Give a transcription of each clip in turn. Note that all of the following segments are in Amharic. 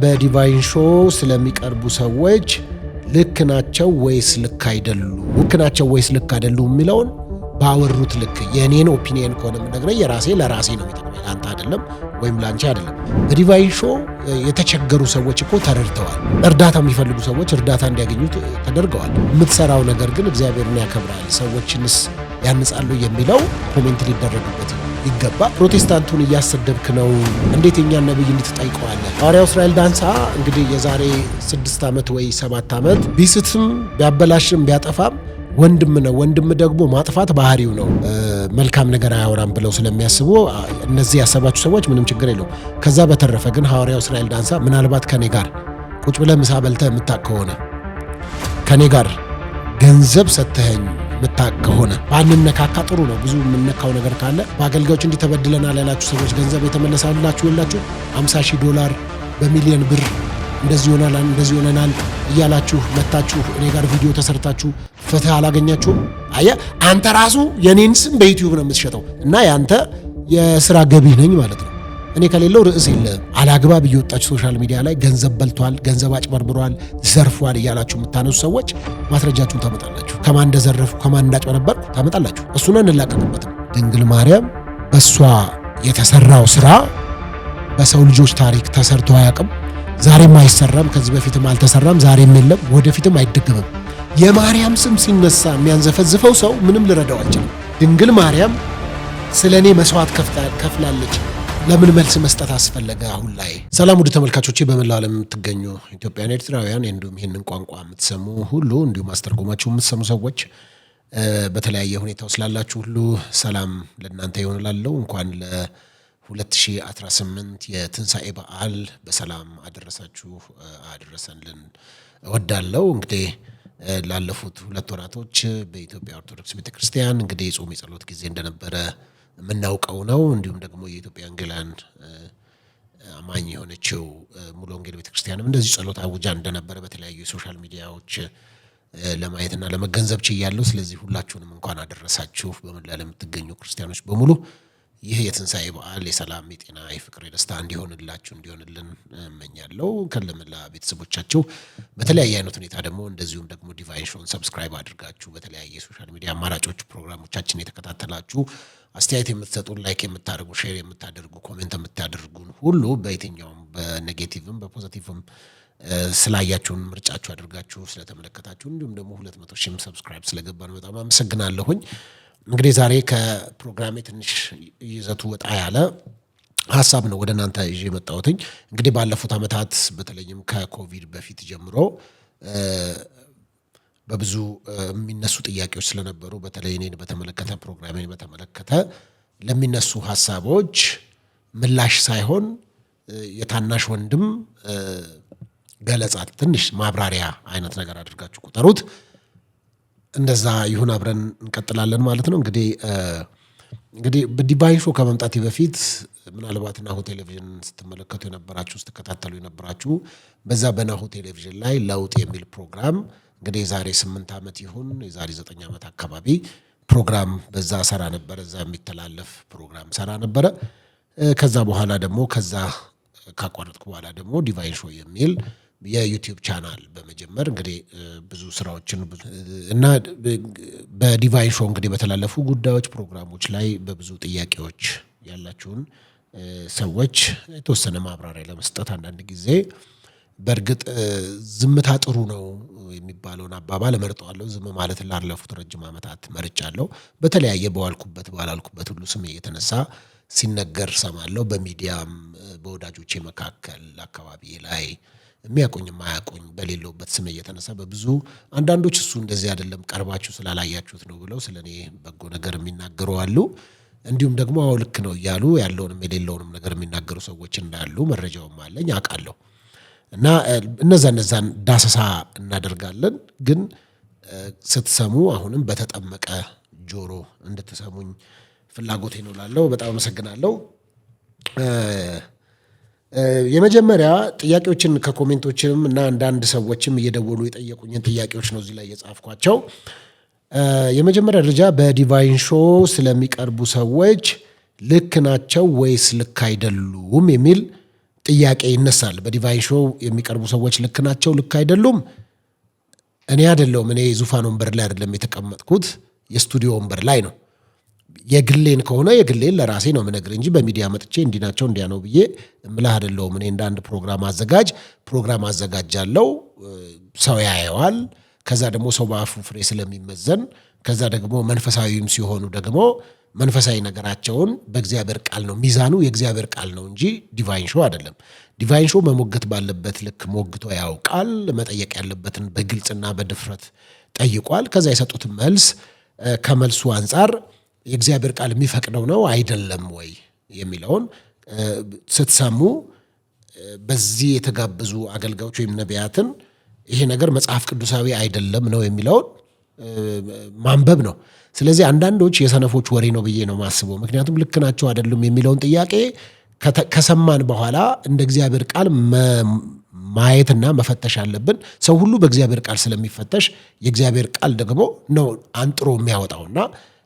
በዲቫይን ሾው ስለሚቀርቡ ሰዎች ልክ ናቸው ወይስ ልክ አይደሉም? ልክ ናቸው ወይስ ልክ አይደሉም የሚለውን ባወሩት ልክ የኔን ኦፒኒየን ከሆነ የምነግረኝ የራሴ ለራሴ ነው የሚጠቅመኝ፣ ለአንተ አይደለም ወይም ለአንቺ አይደለም። በዲቫይን ሾው የተቸገሩ ሰዎች እኮ ተረድተዋል። እርዳታ የሚፈልጉ ሰዎች እርዳታ እንዲያገኙ ተደርገዋል። የምትሰራው ነገር ግን እግዚአብሔርን ያከብራል፣ ሰዎችንስ ያንጻሉ የሚለው ኮሜንት ሊደረግበት ይገባ። ፕሮቴስታንቱን እያሰደብክ ነው፣ እንዴት የኛን ነብይ እንድትጠይቀዋለህ? ሐዋርያው እስራኤል ዳንሳ እንግዲህ የዛሬ 6 ዓመት ወይ 7 ዓመት ቢስትም ቢያበላሽም ቢያጠፋም ወንድም ነው። ወንድም ደግሞ ማጥፋት ባህሪው ነው። መልካም ነገር አያወራም ብለው ስለሚያስቡ እነዚህ ያሰባችሁ ሰዎች ምንም ችግር የለው። ከዛ በተረፈ ግን ሐዋርያው እስራኤል ዳንሳ ምናልባት ከኔ ጋር ቁጭ ብለህ ምሳ በልተህ የምታቅ ከሆነ ከኔ ጋር ገንዘብ ሰጥተኸኝ የምታቅ ከሆነ ባንነካካ ጥሩ ነው። ብዙ የምነካው ነገር ካለ በአገልጋዮች እንዲህ ተበድለናል ያላችሁ ሰዎች ገንዘብ የተመለሳላችሁ የላችሁ $50,000 በሚሊዮን ብር እንደዚህ ሆናል እንደዚህ ሆነናል እያላችሁ መታችሁ እኔ ጋር ቪዲዮ ተሰርታችሁ ፍትህ አላገኛችሁም። አየህ አንተ ራሱ የኔን ስም በዩቲዩብ ነው የምትሸጠው እና ያንተ የስራ ገቢ ነኝ ማለት ነው። እኔ ከሌለው ርዕስ የለም። አላግባብ እየወጣችሁ ሶሻል ሚዲያ ላይ ገንዘብ በልቷል፣ ገንዘብ አጭበርብሯል፣ ዘርፏል እያላችሁ የምታነሱ ሰዎች ማስረጃችሁን ታመጣላችሁ። ከማን እንደዘረፉ ከማን እንዳጭበረበርኩ ታመጣላችሁ። እሱን እንላቀቅበትም። ድንግል ማርያም በሷ የተሰራው ስራ በሰው ልጆች ታሪክ ተሰርቶ አያውቅም። ዛሬም አይሰራም። ከዚህ በፊትም አልተሰራም። ዛሬም የለም፣ ወደፊትም አይደገምም። የማርያም ስም ሲነሳ የሚያንዘፈዝፈው ሰው ምንም ልረዳው አልችልም። ድንግል ማርያም ስለኔ መስዋዕት ከፍላለች። ለምን መልስ መስጠት አስፈለገ አሁን ላይ? ሰላም ውድ ተመልካቾቼ፣ በመላው ዓለም የምትገኙ ኢትዮጵያውያን፣ ኤርትራውያን እንዲሁም ይህንን ቋንቋ የምትሰሙ ሁሉ እንዲሁም አስተርጎማችሁ የምትሰሙ ሰዎች በተለያየ ሁኔታ ስላላችሁ ሁሉ ሰላም ለእናንተ ይሆንላለሁ። እንኳን ለ2018 የትንሣኤ በዓል በሰላም አደረሳችሁ አደረሰንልን እወዳለሁ። እንግዲህ ላለፉት 2 ወራቶች በኢትዮጵያ ኦርቶዶክስ ቤተክርስቲያን እንግዲህ የጾም የጸሎት ጊዜ እንደነበረ የምናውቀው ነው። እንዲሁም ደግሞ የኢትዮጵያ ወንጌላውያን አማኝ የሆነችው ሙሉ ወንጌል ቤተክርስቲያንም እንደዚህ ጸሎት አውጃ እንደነበረ በተለያዩ የሶሻል ሚዲያዎች ለማየትና ለመገንዘብ ችያለሁ። ስለዚህ ሁላችሁንም እንኳን አደረሳችሁ። በመላ ለምትገኙ ክርስቲያኖች በሙሉ ይህ የትንሣኤ በዓል የሰላም፣ የጤና፣ የፍቅር፣ የደስታ እንዲሆንላችሁ እንዲሆንልን እመኛለሁ። ከለመላ ቤተሰቦቻችሁ በተለያየ አይነት ሁኔታ ደግሞ እንደዚሁም ደግሞ ዲቫይን ሾውን ሰብስክራይብ አድርጋችሁ በተለያየ ሶሻል ሚዲያ አማራጮች ፕሮግራሞቻችን የተከታተላችሁ አስተያየት የምትሰጡ፣ ላይክ የምታደርጉ፣ ሼር የምታደርጉ፣ ኮሜንት የምታደርጉን ሁሉ በየትኛውም በኔጌቲቭም በፖዚቲቭም ስላያችሁን ምርጫችሁ አድርጋችሁ ስለተመለከታችሁ እንዲሁም ደግሞ 200,000 ሰብስክራይብ ስለገባን በጣም አመሰግናለሁኝ። እንግዲህ ዛሬ ከፕሮግራሜ ትንሽ ይዘቱ ወጣ ያለ ሀሳብ ነው ወደ እናንተ ይዤ የመጣሁትኝ። እንግዲህ ባለፉት ዓመታት በተለይም ከኮቪድ በፊት ጀምሮ በብዙ የሚነሱ ጥያቄዎች ስለነበሩ በተለይ እኔን በተመለከተ ፕሮግራሜን በተመለከተ ለሚነሱ ሀሳቦች ምላሽ ሳይሆን የታናሽ ወንድም ገለጻ፣ ትንሽ ማብራሪያ አይነት ነገር አድርጋችሁ ቁጠሩት። እንደዛ ይሁን፣ አብረን እንቀጥላለን ማለት ነው። እንግዲህ በዲቫይን ሾው ከመምጣቴ በፊት ምናልባት ናሁ ቴሌቪዥን ስትመለከቱ የነበራችሁ ስትከታተሉ የነበራችሁ በዛ በናሁ ቴሌቪዥን ላይ ለውጥ የሚል ፕሮግራም እንግዲህ የዛሬ 8 ዓመት ይሁን የዛሬ 9 ዓመት አካባቢ ፕሮግራም በዛ ሰራ ነበረ። እዛ የሚተላለፍ ፕሮግራም ሰራ ነበረ። ከዛ በኋላ ደግሞ ከዛ ካቋረጥኩ በኋላ ደግሞ ዲቫይን ሾው የሚል የዩቲዩብ ቻናል በመጀመር እንግዲህ ብዙ ስራዎችን እና በዲቫይን ሾው እንግዲህ በተላለፉ ጉዳዮች ፕሮግራሞች ላይ በብዙ ጥያቄዎች ያላችሁን ሰዎች የተወሰነ ማብራሪያ ለመስጠት አንዳንድ ጊዜ በእርግጥ ዝምታ ጥሩ ነው የሚባለውን አባባል እመርጠዋለሁ። ዝም ማለት ላለፉት ረጅም ዓመታት መርጫለሁ። በተለያየ በዋልኩበት ባላልኩበት ሁሉ ስሜ የተነሳ ሲነገር ሰማለሁ። በሚዲያም በወዳጆቼ መካከል አካባቢ ላይ የሚያቆኝ ማያቆኝ በሌለውበት ስሜ የተነሳ በብዙ አንዳንዶች እሱ እንደዚህ አይደለም ቀርባችሁ ስላላያችሁት ነው ብለው ስለኔ በጎ ነገር የሚናገሩ አሉ። እንዲሁም ደግሞ አዎ ልክ ነው እያሉ ያለውንም የሌለውንም ነገር የሚናገሩ ሰዎች እንዳሉ መረጃውም አለኝ አውቃለሁ። እና እነዛን ዳሰሳ እናደርጋለን። ግን ስትሰሙ አሁንም በተጠመቀ ጆሮ እንድትሰሙኝ ፍላጎቴ ነው እላለሁ። በጣም አመሰግናለሁ። የመጀመሪያ ጥያቄዎችን ከኮሜንቶችም እና አንዳንድ ሰዎችም እየደወሉ የጠየቁኝን ጥያቄዎች ነው እዚህ ላይ የጻፍኳቸው። የመጀመሪያ ደረጃ በዲቫይን ሾው ስለሚቀርቡ ሰዎች ልክ ናቸው ወይስ ልክ አይደሉም የሚል ጥያቄ ይነሳል። በዲቫይን ሾው የሚቀርቡ ሰዎች ልክ ናቸው፣ ልክ አይደሉም? እኔ አይደለሁም። እኔ ዙፋን ወንበር ላይ አይደለም የተቀመጥኩት፣ የስቱዲዮ ወንበር ላይ ነው። የግሌን ከሆነ የግሌን ለራሴ ነው የምነግርህ እንጂ በሚዲያ መጥቼ እንዲህ ናቸው እንዲያ ነው ብዬ እምልህ አይደለሁም። እኔ እንደ አንድ ፕሮግራም አዘጋጃለሁ። ሰው ያየዋል። ከዛ ደግሞ ሰው በአፉ ፍሬ ስለሚመዘን፣ ከዛ ደግሞ መንፈሳዊም ሲሆኑ ደግሞ መንፈሳዊ ነገራቸውን በእግዚአብሔር ቃል ነው፣ ሚዛኑ የእግዚአብሔር ቃል ነው እንጂ ዲቫይን ሾው አይደለም። ዲቫይን ሾው መሞገት ባለበት ልክ ሞግቶ ያውቃል። መጠየቅ ያለበትን በግልጽና በድፍረት ጠይቋል። ከዛ የሰጡት መልስ ከመልሱ አንጻር የእግዚአብሔር ቃል የሚፈቅደው ነው አይደለም ወይ የሚለውን ስትሰሙ በዚህ የተጋበዙ አገልጋዮች ወይም ነቢያትን ይሄ ነገር መጽሐፍ ቅዱሳዊ አይደለም ነው የሚለውን ማንበብ ነው። ስለዚህ አንዳንዶች የሰነፎች ወሬ ነው ብዬ ነው ማስበው። ምክንያቱም ልክ ናቸው አይደሉም የሚለውን ጥያቄ ከሰማን በኋላ እንደ እግዚአብሔር ቃል ማየትና መፈተሽ አለብን። ሰው ሁሉ በእግዚአብሔር ቃል ስለሚፈተሽ የእግዚአብሔር ቃል ደግሞ ነው አንጥሮ የሚያወጣውና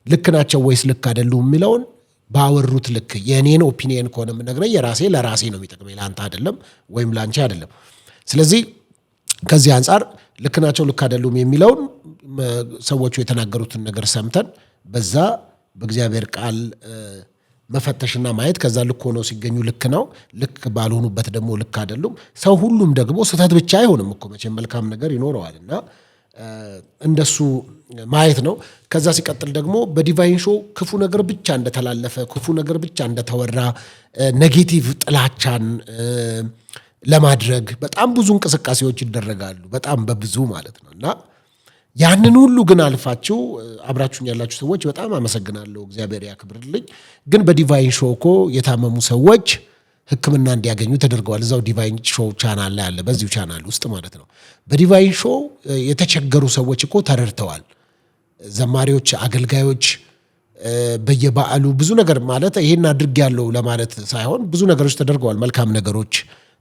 ልክ ናቸው ወይስ ልክ አይደሉም የሚለውን ባወሩት ልክ የኔን ኦፒኒየን ከሆነ የምነግረኝ ለራሴ ነው የሚጠቅመኝ፣ ለአንተ አይደለም ወይም ለአንቺ አይደለም። ስለዚህ ከዚህ አንጻር ልክ ናቸው ልክ አይደሉም የሚለውን ሰዎቹ የተናገሩትን ነገር ሰምተን በዛ በእግዚአብሔር ቃል መፈተሽና ማየት፣ ከዛ ልክ ሆነው ሲገኙ ልክ ነው፣ ልክ ባልሆኑበት ደግሞ ልክ አይደሉም። ሰው ሁሉም ደግሞ ስህተት ብቻ አይሆንም እኮ መቼም መልካም ነገር ይኖረዋልና እንደሱ ማየት ነው። ከዛ ሲቀጥል ደግሞ በዲቫይን ሾው ክፉ ነገር ብቻ እንደተላለፈ፣ ክፉ ነገር ብቻ እንደተወራ፣ ኔጌቲቭ ጥላቻን ለማድረግ በጣም ብዙ እንቅስቃሴዎች ይደረጋሉ፣ በጣም በብዙ ማለት ነው። እና ያንን ሁሉ ግን አልፋችሁ አብራችሁኝ ያላችሁ ሰዎች በጣም አመሰግናለሁ፣ እግዚአብሔር ያክብርልኝ። ግን በዲቫይን ሾው እኮ የታመሙ ሰዎች ሕክምና እንዲያገኙ ተደርገዋል። እዛው ዲቫይን ሾው ቻናል ላይ አለ፣ በዚሁ ቻናል ውስጥ ማለት ነው። በዲቫይን ሾው የተቸገሩ ሰዎች እኮ ተረድተዋል። ዘማሪዎች፣ አገልጋዮች በየበዓሉ ብዙ ነገር ማለት ይሄን አድርጌያለሁ ለማለት ሳይሆን ብዙ ነገሮች ተደርገዋል፣ መልካም ነገሮች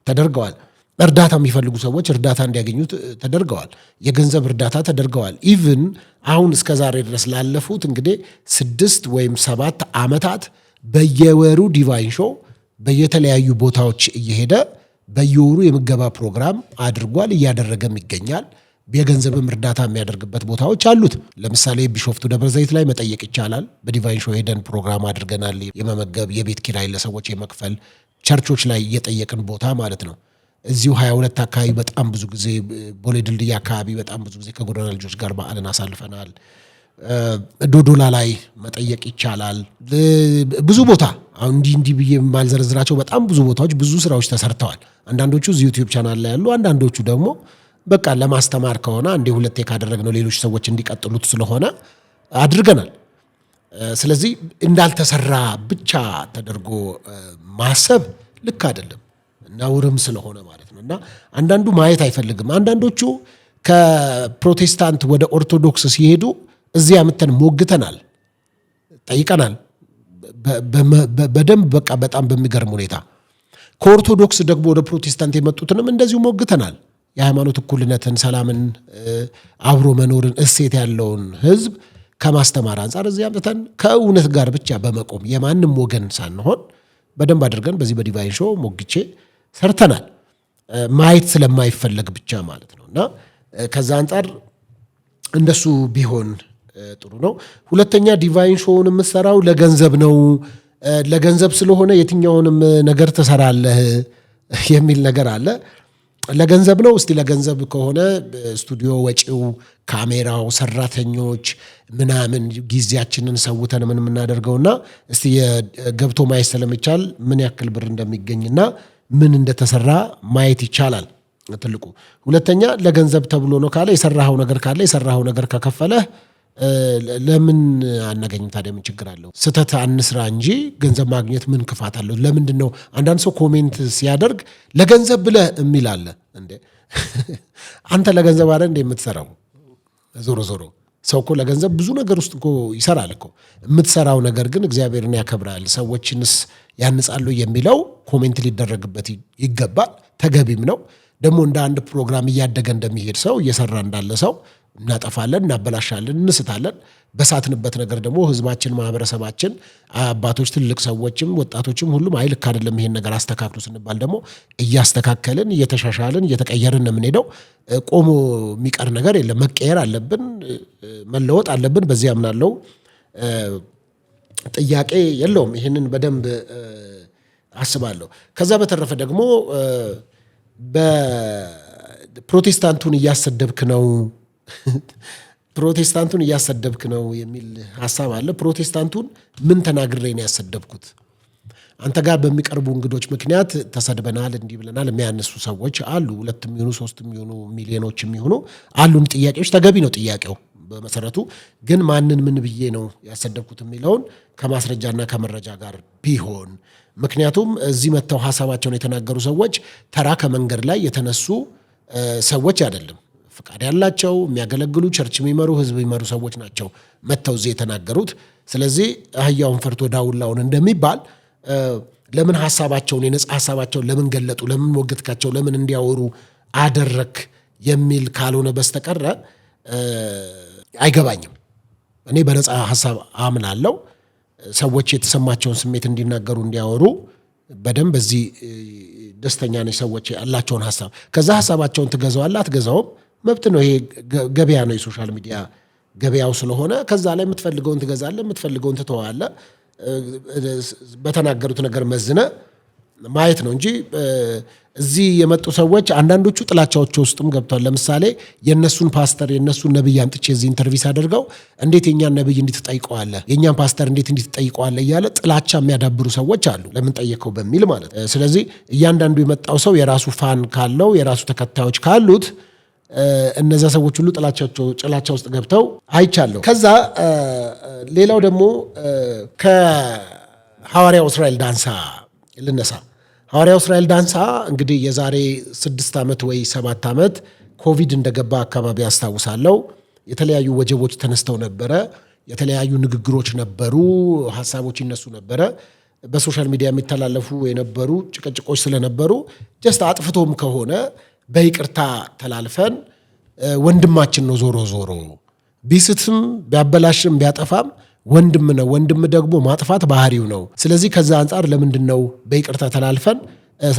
ተደርገዋል። እርዳታ የሚፈልጉ ሰዎች እርዳታ እንዲያገኙ ተደርገዋል። የገንዘብ እርዳታ ተደርገዋል። ኢቭን አሁን እስከ ዛሬ ድረስ ላለፉት እንግዲህ 6 ወይም 7 ዓመታት በየወሩ ዲቫይን ሾው በየተለያዩ ቦታዎች እየሄደ በየወሩ የምገባ ፕሮግራም አድርጓል፣ እያደረገም ይገኛል። የገንዘብም እርዳታ የሚያደርግበት ቦታዎች አሉት። ለምሳሌ ቢሾፍቱ ደብረ ዘይት ላይ መጠየቅ ይቻላል። በዲቫይን ሾው ሄደን ፕሮግራም አድርገናል። የመመገብ የቤት ኪራይ ለሰዎች የመክፈል ቸርቾች ላይ እየጠየቅን ቦታ ማለት ነው። እዚሁ 22 አካባቢ በጣም ብዙ ጊዜ ቦሌ ድልድይ አካባቢ በጣም ብዙ ጊዜ ከጎዳና ልጆች ጋር በዓልን አሳልፈናል። ዶዶላ ላይ መጠየቅ ይቻላል። ብዙ ቦታ አሁን እንዲህ ብዬ ማልዘረዝራቸው በጣም ብዙ ቦታዎች ብዙ ስራዎች ተሰርተዋል። አንዳንዶቹ እዚህ ዩቲዩብ ቻናል ላይ ያሉ፣ አንዳንዶቹ ደግሞ በቃ ለማስተማር ከሆነ አንዴ ሁለቴ ካደረግነው ሌሎች ሰዎች እንዲቀጥሉት ስለሆነ አድርገናል። ስለዚህ እንዳልተሰራ ብቻ ተደርጎ ማሰብ ልክ አይደለም፣ ነውርም ስለሆነ ማለት ነው። እና አንዳንዱ ማየት አይፈልግም። አንዳንዶቹ ከፕሮቴስታንት ወደ ኦርቶዶክስ ሲሄዱ እዚያ ምተን ሞግተናል፣ ጠይቀናል በደንብ በቃ በጣም በሚገርም ሁኔታ። ከኦርቶዶክስ ደግሞ ወደ ፕሮቴስታንት የመጡትንም እንደዚሁ ሞግተናል። የሃይማኖት እኩልነትን፣ ሰላምን፣ አብሮ መኖርን እሴት ያለውን ህዝብ ከማስተማር አንጻር እዚያ ምተን ከእውነት ጋር ብቻ በመቆም የማንም ወገን ሳንሆን በደንብ አድርገን በዚህ በዲቫይን ሾው ሞግቼ ሰርተናል። ማየት ስለማይፈለግ ብቻ ማለት ነው። እና ከዛ አንጻር እንደሱ ቢሆን ጥሩ ነው። ሁለተኛ ዲቫይን ሾውን የምትሰራው ለገንዘብ ነው፣ ለገንዘብ ስለሆነ የትኛውንም ነገር ትሰራለህ የሚል ነገር አለ። ለገንዘብ ነው። እስቲ ለገንዘብ ከሆነ ስቱዲዮ ወጪው፣ ካሜራው፣ ሰራተኞች ምናምን ጊዜያችንን ሰውተን ምን የምናደርገውና እስቲ ገብቶ ማየት ስለሚቻል ምን ያክል ብር እንደሚገኝና ምን እንደተሰራ ማየት ይቻላል። ትልቁ ሁለተኛ ለገንዘብ ተብሎ ነው ካለ የሰራኸው ነገር ከከፈለህ ለምን አናገኝም ታዲያ? ምን ችግር አለው? ስተት አንስራ እንጂ ገንዘብ ማግኘት ምን ክፋት አለው? ለምንድን ነው አንዳንድ ሰው ኮሜንት ሲያደርግ ለገንዘብ ብለህ የሚል አለ እንዴ? አንተ ለገንዘብ አይደል እንዴ የምትሰራው? ዞሮ ሰው እኮ ለገንዘብ ብዙ ነገር ውስጥ እኮ ይሰራል እኮ። የምትሰራው ነገር ግን እግዚአብሔርን ያከብራል፣ ሰዎችንስ ያንጻሉ የሚለው ኮሜንት ሊደረግበት ይገባል። ተገቢም ነው። ደግሞ እንደ አንድ ፕሮግራም እያደገ እንደሚሄድ ሰው እየሰራ እንዳለ ሰው እናጠፋለን፣ እናበላሻለን፣ እንስታለን። በሳትንበት ነገር ደግሞ ህዝባችን፣ ማህበረሰባችን፣ አባቶች፣ ትልቅ ሰዎችም ወጣቶችም ሁሉም አይ ልክ አይደለም ይሄን ነገር አስተካክሉ ስንባል ደግሞ እያስተካከልን እየተሻሻልን እየተቀየርን ነው የምንሄደው። ቆሞ የሚቀር ነገር የለም። መቀየር አለብን፣ መለወጥ አለብን። በዚህ አምናለሁ። ጥያቄ የለውም። ይህንን በደንብ አስባለሁ። ከዛ በተረፈ ደግሞ በፕሮቴስታንቱን እያሰደብክ ነው የሚል ሀሳብ አለ። ፕሮቴስታንቱን ምን ተናግሬ ነው ያሰደብኩት? አንተ ጋር በሚቀርቡ እንግዶች ምክንያት ተሰድበናል፣ እንዲህ ብለናል የሚያነሱ ሰዎች አሉ። 2 የሚሆኑ 3 የሚሆኑ ሚሊዮኖች የሚሆኑ አሉን። ጥያቄዎች ተገቢ ነው ጥያቄው በመሰረቱ ግን ማንን ምን ብዬ ነው ያሰደብኩት የሚለውን ከማስረጃና ከመረጃ ጋር ቢሆን። ምክንያቱም እዚህ መጥተው ሀሳባቸውን የተናገሩ ሰዎች ተራ ከመንገድ ላይ የተነሱ ሰዎች አይደለም። ፍቃድ ያላቸው የሚያገለግሉ ቸርች የሚመሩ ህዝብ የሚመሩ ሰዎች ናቸው መጥተው እዚህ የተናገሩት። ስለዚህ አህያውን ፈርቶ ዳውላውን እንደሚባል ለምን ሀሳባቸውን የነጻ ሀሳባቸውን ለምን ገለጡ፣ ለምን ወገትካቸው፣ ለምን እንዲያወሩ አደረክ የሚል ካልሆነ በስተቀረ አይገባኝም። እኔ በነጻ ሀሳብ አምናለሁ። ሰዎች የተሰማቸውን ስሜት እንዲናገሩ እንዲያወሩ በደንብ በዚህ ደስተኛ ነኝ። ሰዎች ያላቸውን ሀሳብ ከዛ ሀሳባቸውን ትገዛዋለህ አትገዛውም መብት ነው። ይሄ ገበያ ነው፣ የሶሻል ሚዲያ ገበያው ስለሆነ ከዛ ላይ የምትፈልገውን ትገዛለህ፣ የምትፈልገውን ትተዋለህ። በተናገሩት ነገር መዝነ ማየት ነው እንጂ እዚህ የመጡ ሰዎች አንዳንዶቹ ጥላቻዎች ውስጥም ገብቷል። ለምሳሌ የነሱን ፓስተር የነሱን ነብይ አምጥቼ እዚህ ኢንተርቪው ሳደርገው እንዴት የኛን ነብይ እንዴት ትጠይቀዋለህ፣ የኛን ፓስተር እንዴት እንዴት ትጠይቀዋለህ እያለ ጥላቻ የሚያዳብሩ ሰዎች አሉ። ለምን ጠየቀው በሚል ማለት። ስለዚህ እያንዳንዱ የመጣው ሰው የራሱ ፋን ካለው የራሱ ተከታዮች ካሉት እነዛ ሰዎች ሁሉ ጥላቻ ውስጥ ገብተው አይቻለሁ። ከዛ ሌላው ደግሞ ከሐዋርያው እስራኤል ዳንሳ ልነሳ። ሐዋርያው እስራኤል ዳንሳ እንግዲህ የዛሬ 6 ዓመት ወይ 7 ዓመት ኮቪድ እንደገባ አካባቢ አስታውሳለሁ። የተለያዩ ወጀቦች ተነስተው ነበረ። የተለያዩ ንግግሮች ነበሩ፣ ሀሳቦች ይነሱ ነበረ። በሶሻል ሚዲያ የሚተላለፉ የነበሩ ጭቅጭቆች ስለነበሩ ጀስት አጥፍቶም ከሆነ በይቅርታ ተላልፈን ወንድማችን ነው ዞሮ ዞሮ ቢስትም ቢያበላሽም ቢያጠፋም ወንድም ነው። ወንድም ደግሞ ማጥፋት ባህሪው ነው። ስለዚህ ከዛ አንጻር ለምንድነው በይቅርታ ተላልፈን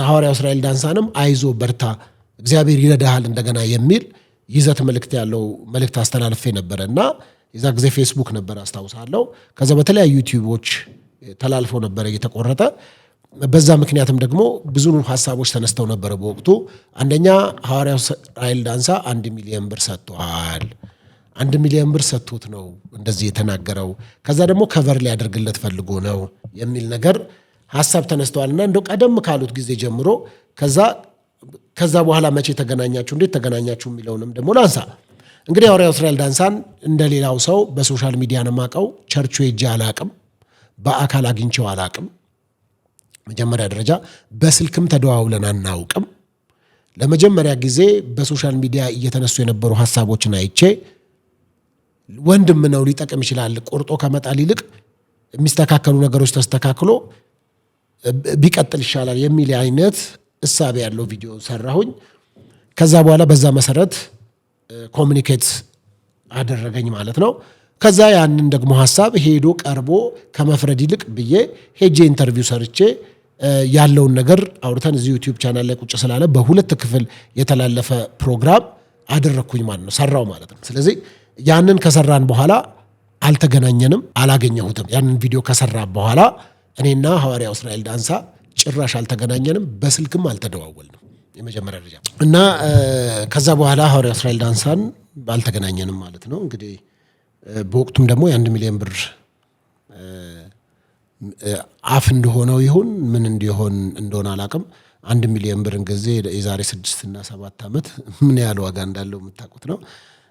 ሐዋርያው እስራኤል ዳንሳንም አይዞ በርታ እግዚአብሔር ይረዳሃል እንደገና የሚል ይዘት መልእክት ያለው መልእክት አስተላልፌ ነበረ እና የዛ ጊዜ ፌስቡክ ነበር አስታውሳለሁ። ከዛ በተለያዩ ዩቲዩቦች ተላልፎ ነበረ እየተቆረጠ። በዛ ምክንያትም ደግሞ ብዙ ሀሳቦች ተነስተው ነበረ በወቅቱ። አንደኛ ሐዋርያው እስራኤል ዳንሳ 1 ሚሊዮን ብር ሰጥቷል። 1 ሚሊዮን ብር ሰጥቶት ነው እንደዚህ የተናገረው። ከዛ ደግሞ ከቨር ሊያደርግለት ፈልጎ ነው የሚል ነገር ሀሳብ ተነስተዋልና እንደው ቀደም ካሉት ጊዜ ጀምሮ ከዛ በኋላ መቼ ተገናኛችሁ፣ እንዴት ተገናኛችሁ የሚለውንም ደግሞ ላንሳ። እንግዲህ ሐዋርያው እስራኤል ዳንሳን እንደሌላው ሰው በሶሻል ሚዲያ ነው የማውቀው። ቸርቹ ሄጄ አላቅም፣ በአካል አግኝቼው አላቅም። መጀመሪያ ደረጃ በስልክም ተደዋውለን አናውቅም። ለመጀመሪያ ጊዜ በሶሻል ሚዲያ እየተነሱ የነበሩ ሀሳቦችን አይቼ ወንድም ነው ሊጠቅም ይችላል፣ ቆርጦ ከመጣል ይልቅ የሚስተካከሉ ነገሮች ተስተካክሎ ቢቀጥል ይሻላል የሚል አይነት እሳቤ ያለው ቪዲዮ ሰራሁኝ። ከዛ በኋላ በዛ መሰረት ኮሚኒኬት አደረገኝ ማለት ነው። ከዛ ያንን ደግሞ ሀሳብ ሄዶ ቀርቦ ከመፍረድ ይልቅ ብዬ ሄጄ ኢንተርቪው ሰርቼ ያለውን ነገር አውርተን እዚህ ዩቲዩብ ቻናል ላይ ቁጭ ስላለ በ2 ክፍል የተላለፈ ፕሮግራም አደረግኩኝ ማለት ነው፣ ሰራው ማለት ነው። ስለዚህ ያንን ከሰራን በኋላ አልተገናኘንም፣ አላገኘሁትም። ያንን ቪዲዮ ከሰራ በኋላ እኔና ሐዋርያው እስራኤል ዳንሳ ጭራሽ አልተገናኘንም፣ በስልክም አልተደዋወልንም የመጀመሪያ ደረጃ እና ከዛ በኋላ ሐዋርያው እስራኤል ዳንሳን አልተገናኘንም ማለት ነው። እንግዲህ በወቅቱም ደግሞ የ1 ሚሊዮን ብር አፍ እንደሆነው ይሁን ምን እንዲሆን እንደሆነ አላውቅም። 1 ሚሊዮን ብር ጊዜ የዛሬ 6 እና 7 ዓመት ምን ያህል ዋጋ እንዳለው የምታውቁት ነው።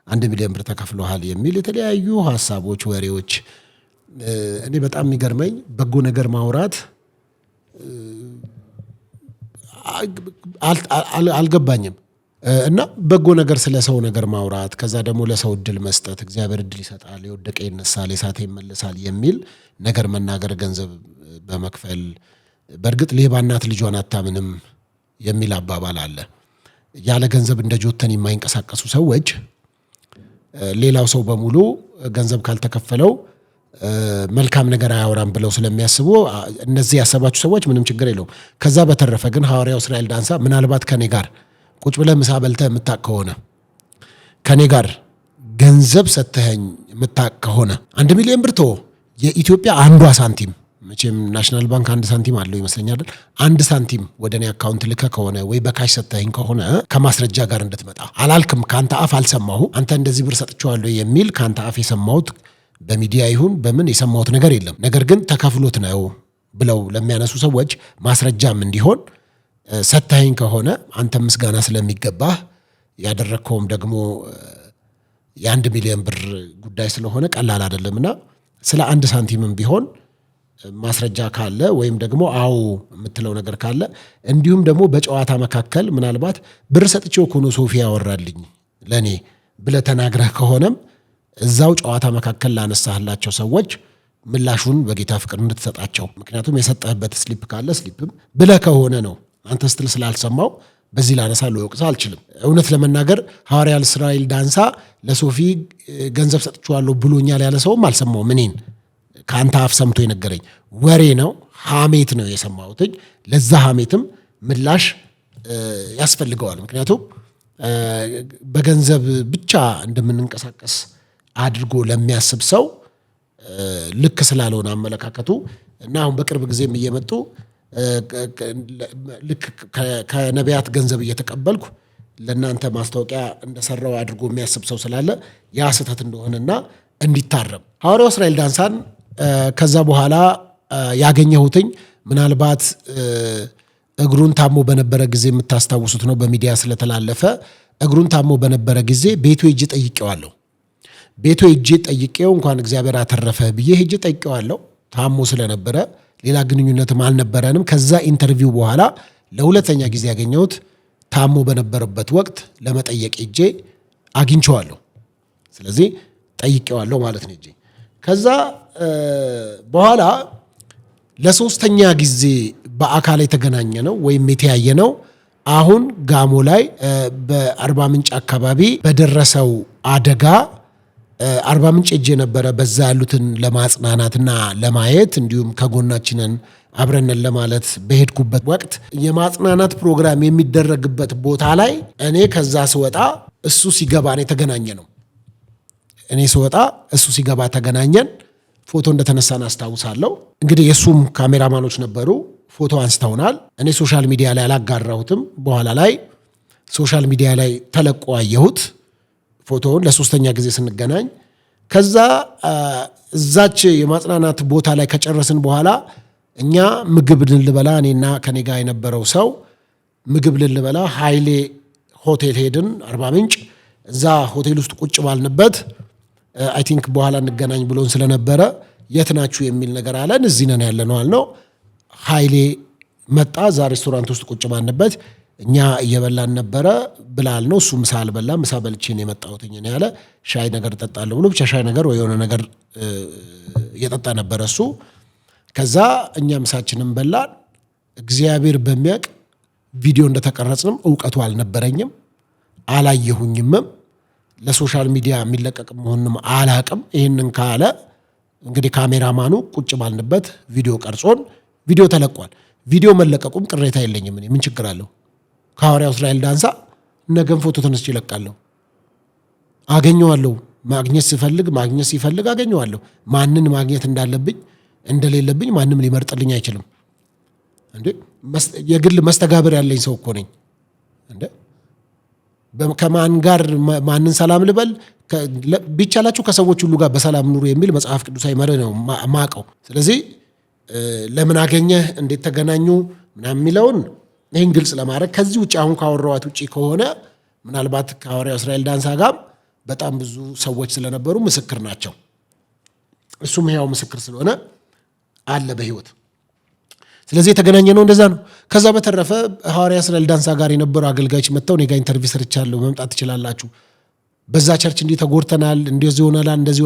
1 ሚሊዮን ብር ተከፍሎሃል የሚል የተለያዩ ሀሳቦች፣ ወሬዎች። እኔ በጣም የሚገርመኝ በጎ ነገር ማውራት አልገባኝም እና በጎ ነገር ስለ ሰው ነገር ማውራት ከዛ ደግሞ ለሰው እድል መስጠት፣ እግዚአብሔር እድል ይሰጣል፣ የወደቀ ይነሳል፣ የሳተ ይመለሳል የሚል ነገር መናገር፣ ገንዘብ በመክፈል በእርግጥ ሌባ እናት ልጇን አታምንም የሚል አባባል አለ። ያለ ገንዘብ እንደ ጆተን የማይንቀሳቀሱ ሰዎች ሌላው ሰው በሙሉ ገንዘብ ካልተከፈለው መልካም ነገር አያወራም ብለው ስለሚያስቡ እነዚህ ያሰባችሁ ሰዎች ምንም ችግር የለውም። ከዛ በተረፈ ግን ሐዋርያው እስራኤል ዳንሳ ምናልባት ከኔ ጋር ቁጭ ብለህ ምሳ በልተህ የምታውቅ ከሆነ ከኔ ጋር ገንዘብ ሰጥተኸኝ የምታውቅ ከሆነ 1 ሚሊዮን ብር ተወው፣ የኢትዮጵያ አንዷ ሳንቲም መቼም ናሽናል ባንክ 1 ሳንቲም አለው ይመስለኛል። 1 ሳንቲም ወደ እኔ አካውንት ልከህ ከሆነ ወይ በካሽ ሰጥተኸኝ ከሆነ ከማስረጃ ጋር እንድትመጣ አላልክም። ከአንተ አፍ አልሰማሁ አንተ እንደዚህ ብር ሰጥቼዋለሁ የሚል ከአንተ አፍ የሰማሁት በሚዲያ ይሁን በምን የሰማሁት ነገር የለም። ነገር ግን ተከፍሎት ነው ብለው ለሚያነሱ ሰዎች ማስረጃም እንዲሆን ሰጥተኸኝ ከሆነ አንተ ምስጋና ስለሚገባህ ያደረግከውም ደግሞ የ1 ሚሊዮን ብር ጉዳይ ስለሆነ ቀላል አይደለምና ስለ 1 ሳንቲምም ቢሆን ማስረጃ ካለ ወይም ደግሞ አዎ የምትለው ነገር ካለ እንዲሁም ደግሞ በጨዋታ መካከል ምናልባት ብር ሰጥቼው እኮ ነው ሶፊያ ያወራልኝ ለኔ ብለህ ተናግረህ ከሆነም እዛው ጨዋታ መካከል ላነሳህላቸው ሰዎች ምላሹን በጌታ ፍቅር እንድትሰጣቸው። ምክንያቱም የሰጠህበት ስሊፕ ካለ ስሊፕም ብለህ ከሆነ ነው። አንተ ስትል ስላልሰማው በዚህ ላነሳ ልወቅስ አልችልም። እውነት ለመናገር ሐዋርያው እስራኤል ዳንሳ ለሶፊ ገንዘብ ሰጥቼዋለሁ ብሎኛል ያለ ሰውም አልሰማውም። እኔን ከአንተ አፍ ሰምቶ የነገረኝ ወሬ ነው፣ ሐሜት ነው የሰማሁትኝ። ለዛ ሐሜትም ምላሽ ያስፈልገዋል። ምክንያቱም በገንዘብ ብቻ እንደምንንቀሳቀስ አድርጎ ለሚያስብ ሰው ልክ ስላልሆነ አመለካከቱ እና አሁን በቅርብ ጊዜም እየመጡ ልክ ከነቢያት ገንዘብ እየተቀበልኩ ለእናንተ ማስታወቂያ እንደሰራው አድርጎ የሚያስብ ሰው ስላለ ያ ስህተት እንደሆነና እንዲታረም ሐዋርያው እስራኤል ዳንሳን ከዛ በኋላ ያገኘሁትኝ ምናልባት እግሩን ታሞ በነበረ ጊዜ የምታስታውሱት ነው። በሚዲያ ስለተላለፈ እግሩን ታሞ በነበረ ጊዜ ቤቱ ሄጄ ጠይቄዋለሁ። ቤቱ ሄጄ ጠይቄው እንኳን እግዚአብሔር አተረፈ ብዬ ሄጄ ጠይቄዋለሁ። ታሞ ስለነበረ ሌላ ግንኙነትም አልነበረንም። ከዛ ኢንተርቪው በኋላ ለሁለተኛ ጊዜ ያገኘሁት ታሞ በነበረበት ወቅት ለመጠየቅ ሄጄ አግኝቼዋለሁ። ስለዚህ ጠይቄዋለሁ ማለት ነው ሄጄ። ከዛ በኋላ ለሶስተኛ ጊዜ በአካል የተገናኘ ነው ወይም የተያየ ነው አሁን ጋሞ ላይ በአርባ ምንጭ አካባቢ በደረሰው አደጋ አርባ ምንጭ ሄጄ ነበረ። በዛ ያሉትን ለማጽናናትና ለማየት እንዲሁም ከጎናችንን አብረንን ለማለት በሄድኩበት ወቅት የማጽናናት ፕሮግራም የሚደረግበት ቦታ ላይ እኔ ከዛ ስወጣ እሱ ሲገባ ነው የተገናኘ ነው። እኔ ስወጣ እሱ ሲገባ ተገናኘን። ፎቶ እንደተነሳን አስታውሳለሁ። እንግዲህ የሱም ካሜራማኖች ነበሩ፣ ፎቶ አንስተውናል። እኔ ሶሻል ሚዲያ ላይ አላጋራሁትም። በኋላ ላይ ሶሻል ሚዲያ ላይ ተለቆ አየሁት ፎቶውን ለሶስተኛ ጊዜ ስንገናኝ። ከዛ እዛች የማጽናናት ቦታ ላይ ከጨረስን በኋላ እኛ ምግብ ልንበላ እኔና ከኔ ጋር የነበረው ሰው ምግብ ልንበላ ኃይሌ ሆቴል ሄድን አርባ ምንጭ። እዛ ሆቴል ውስጥ ቁጭ ባልንበት አይ ቲንክ በኋላ እንገናኝ ብሎን ስለነበረ የት ናችሁ የሚል ነገር አለን። እዚህ ነን ያለነው አልነው። ኃይሌ መጣ። እዛ ሬስቶራንት ውስጥ ቁጭ ባልንበት እኛ እየበላን ነበረ ብላል ነው። እሱ ምሳ አልበላም። ምሳ በልቼ ነው የመጣሁት ነው ያለ። ሻይ ነገር እጠጣለሁ ብሎ ብቻ ሻይ ነገር ወይ የሆነ ነገር እየጠጣ ነበረ እሱ። ከዛ እኛ ምሳችንን በላን። እግዚአብሔር በሚያውቅ ቪዲዮ እንደተቀረጽንም እውቀቱ አልነበረኝም፣ አላየሁኝምም። ለሶሻል ሚዲያ የሚለቀቅ መሆኑንም አላቅም። ይህንን ካለ እንግዲህ ካሜራማኑ ቁጭ ባልንበት ቪዲዮ ቀርጾን ቪዲዮ ተለቋል። ቪዲዮ መለቀቁም ቅሬታ የለኝም። ምን ችግር አለው? ከሐዋርያው እስራኤል ዳንሳ ነገም ፎቶ ተነስቼ እለቃለሁ፣ አገኘዋለሁ። ማግኘት ሲፈልግ አገኘዋለሁ። ማንን ማግኘት እንዳለብኝ እንደሌለብኝ ማንም ሊመርጥልኝ አይችልም። እንዴ የግል መስተጋብር ያለኝ ሰው እኮ ነኝ። እንዴ ከማን ጋር ማንን ሰላም ልበል? ቢቻላችሁ ከሰዎች ሁሉ ጋር በሰላም ኑሩ የሚል መጽሐፍ ቅዱሳዊ መርህ ነው ማቀው። ስለዚህ ለምን አገኘህ፣ እንዴት ተገናኙ ምናምን የሚለውን ይህን ግልጽ ለማድረግ ከዚህ ውጭ አሁን ካወራኋት ውጭ ከሆነ ምናልባት ከሐዋርያው እስራኤል ዳንሳ ጋር በጣም ብዙ ሰዎች ስለነበሩ ምስክር ናቸው። እሱም ሕያው ምስክር ስለሆነ አለ በህይወት። ስለዚህ የተገናኘ ነው እንደዛ ነው። ከዛ በተረፈ ሐዋርያው እስራኤል ዳንሳ ጋር የነበሩ አገልጋዮች መጥተው እኔ ጋር ኢንተርቪው ሰርቻለሁ፣ መምጣት ትችላላችሁ፣ በዛ ቸርች እንዲህ ተጎድተናል፣ እንደዚህ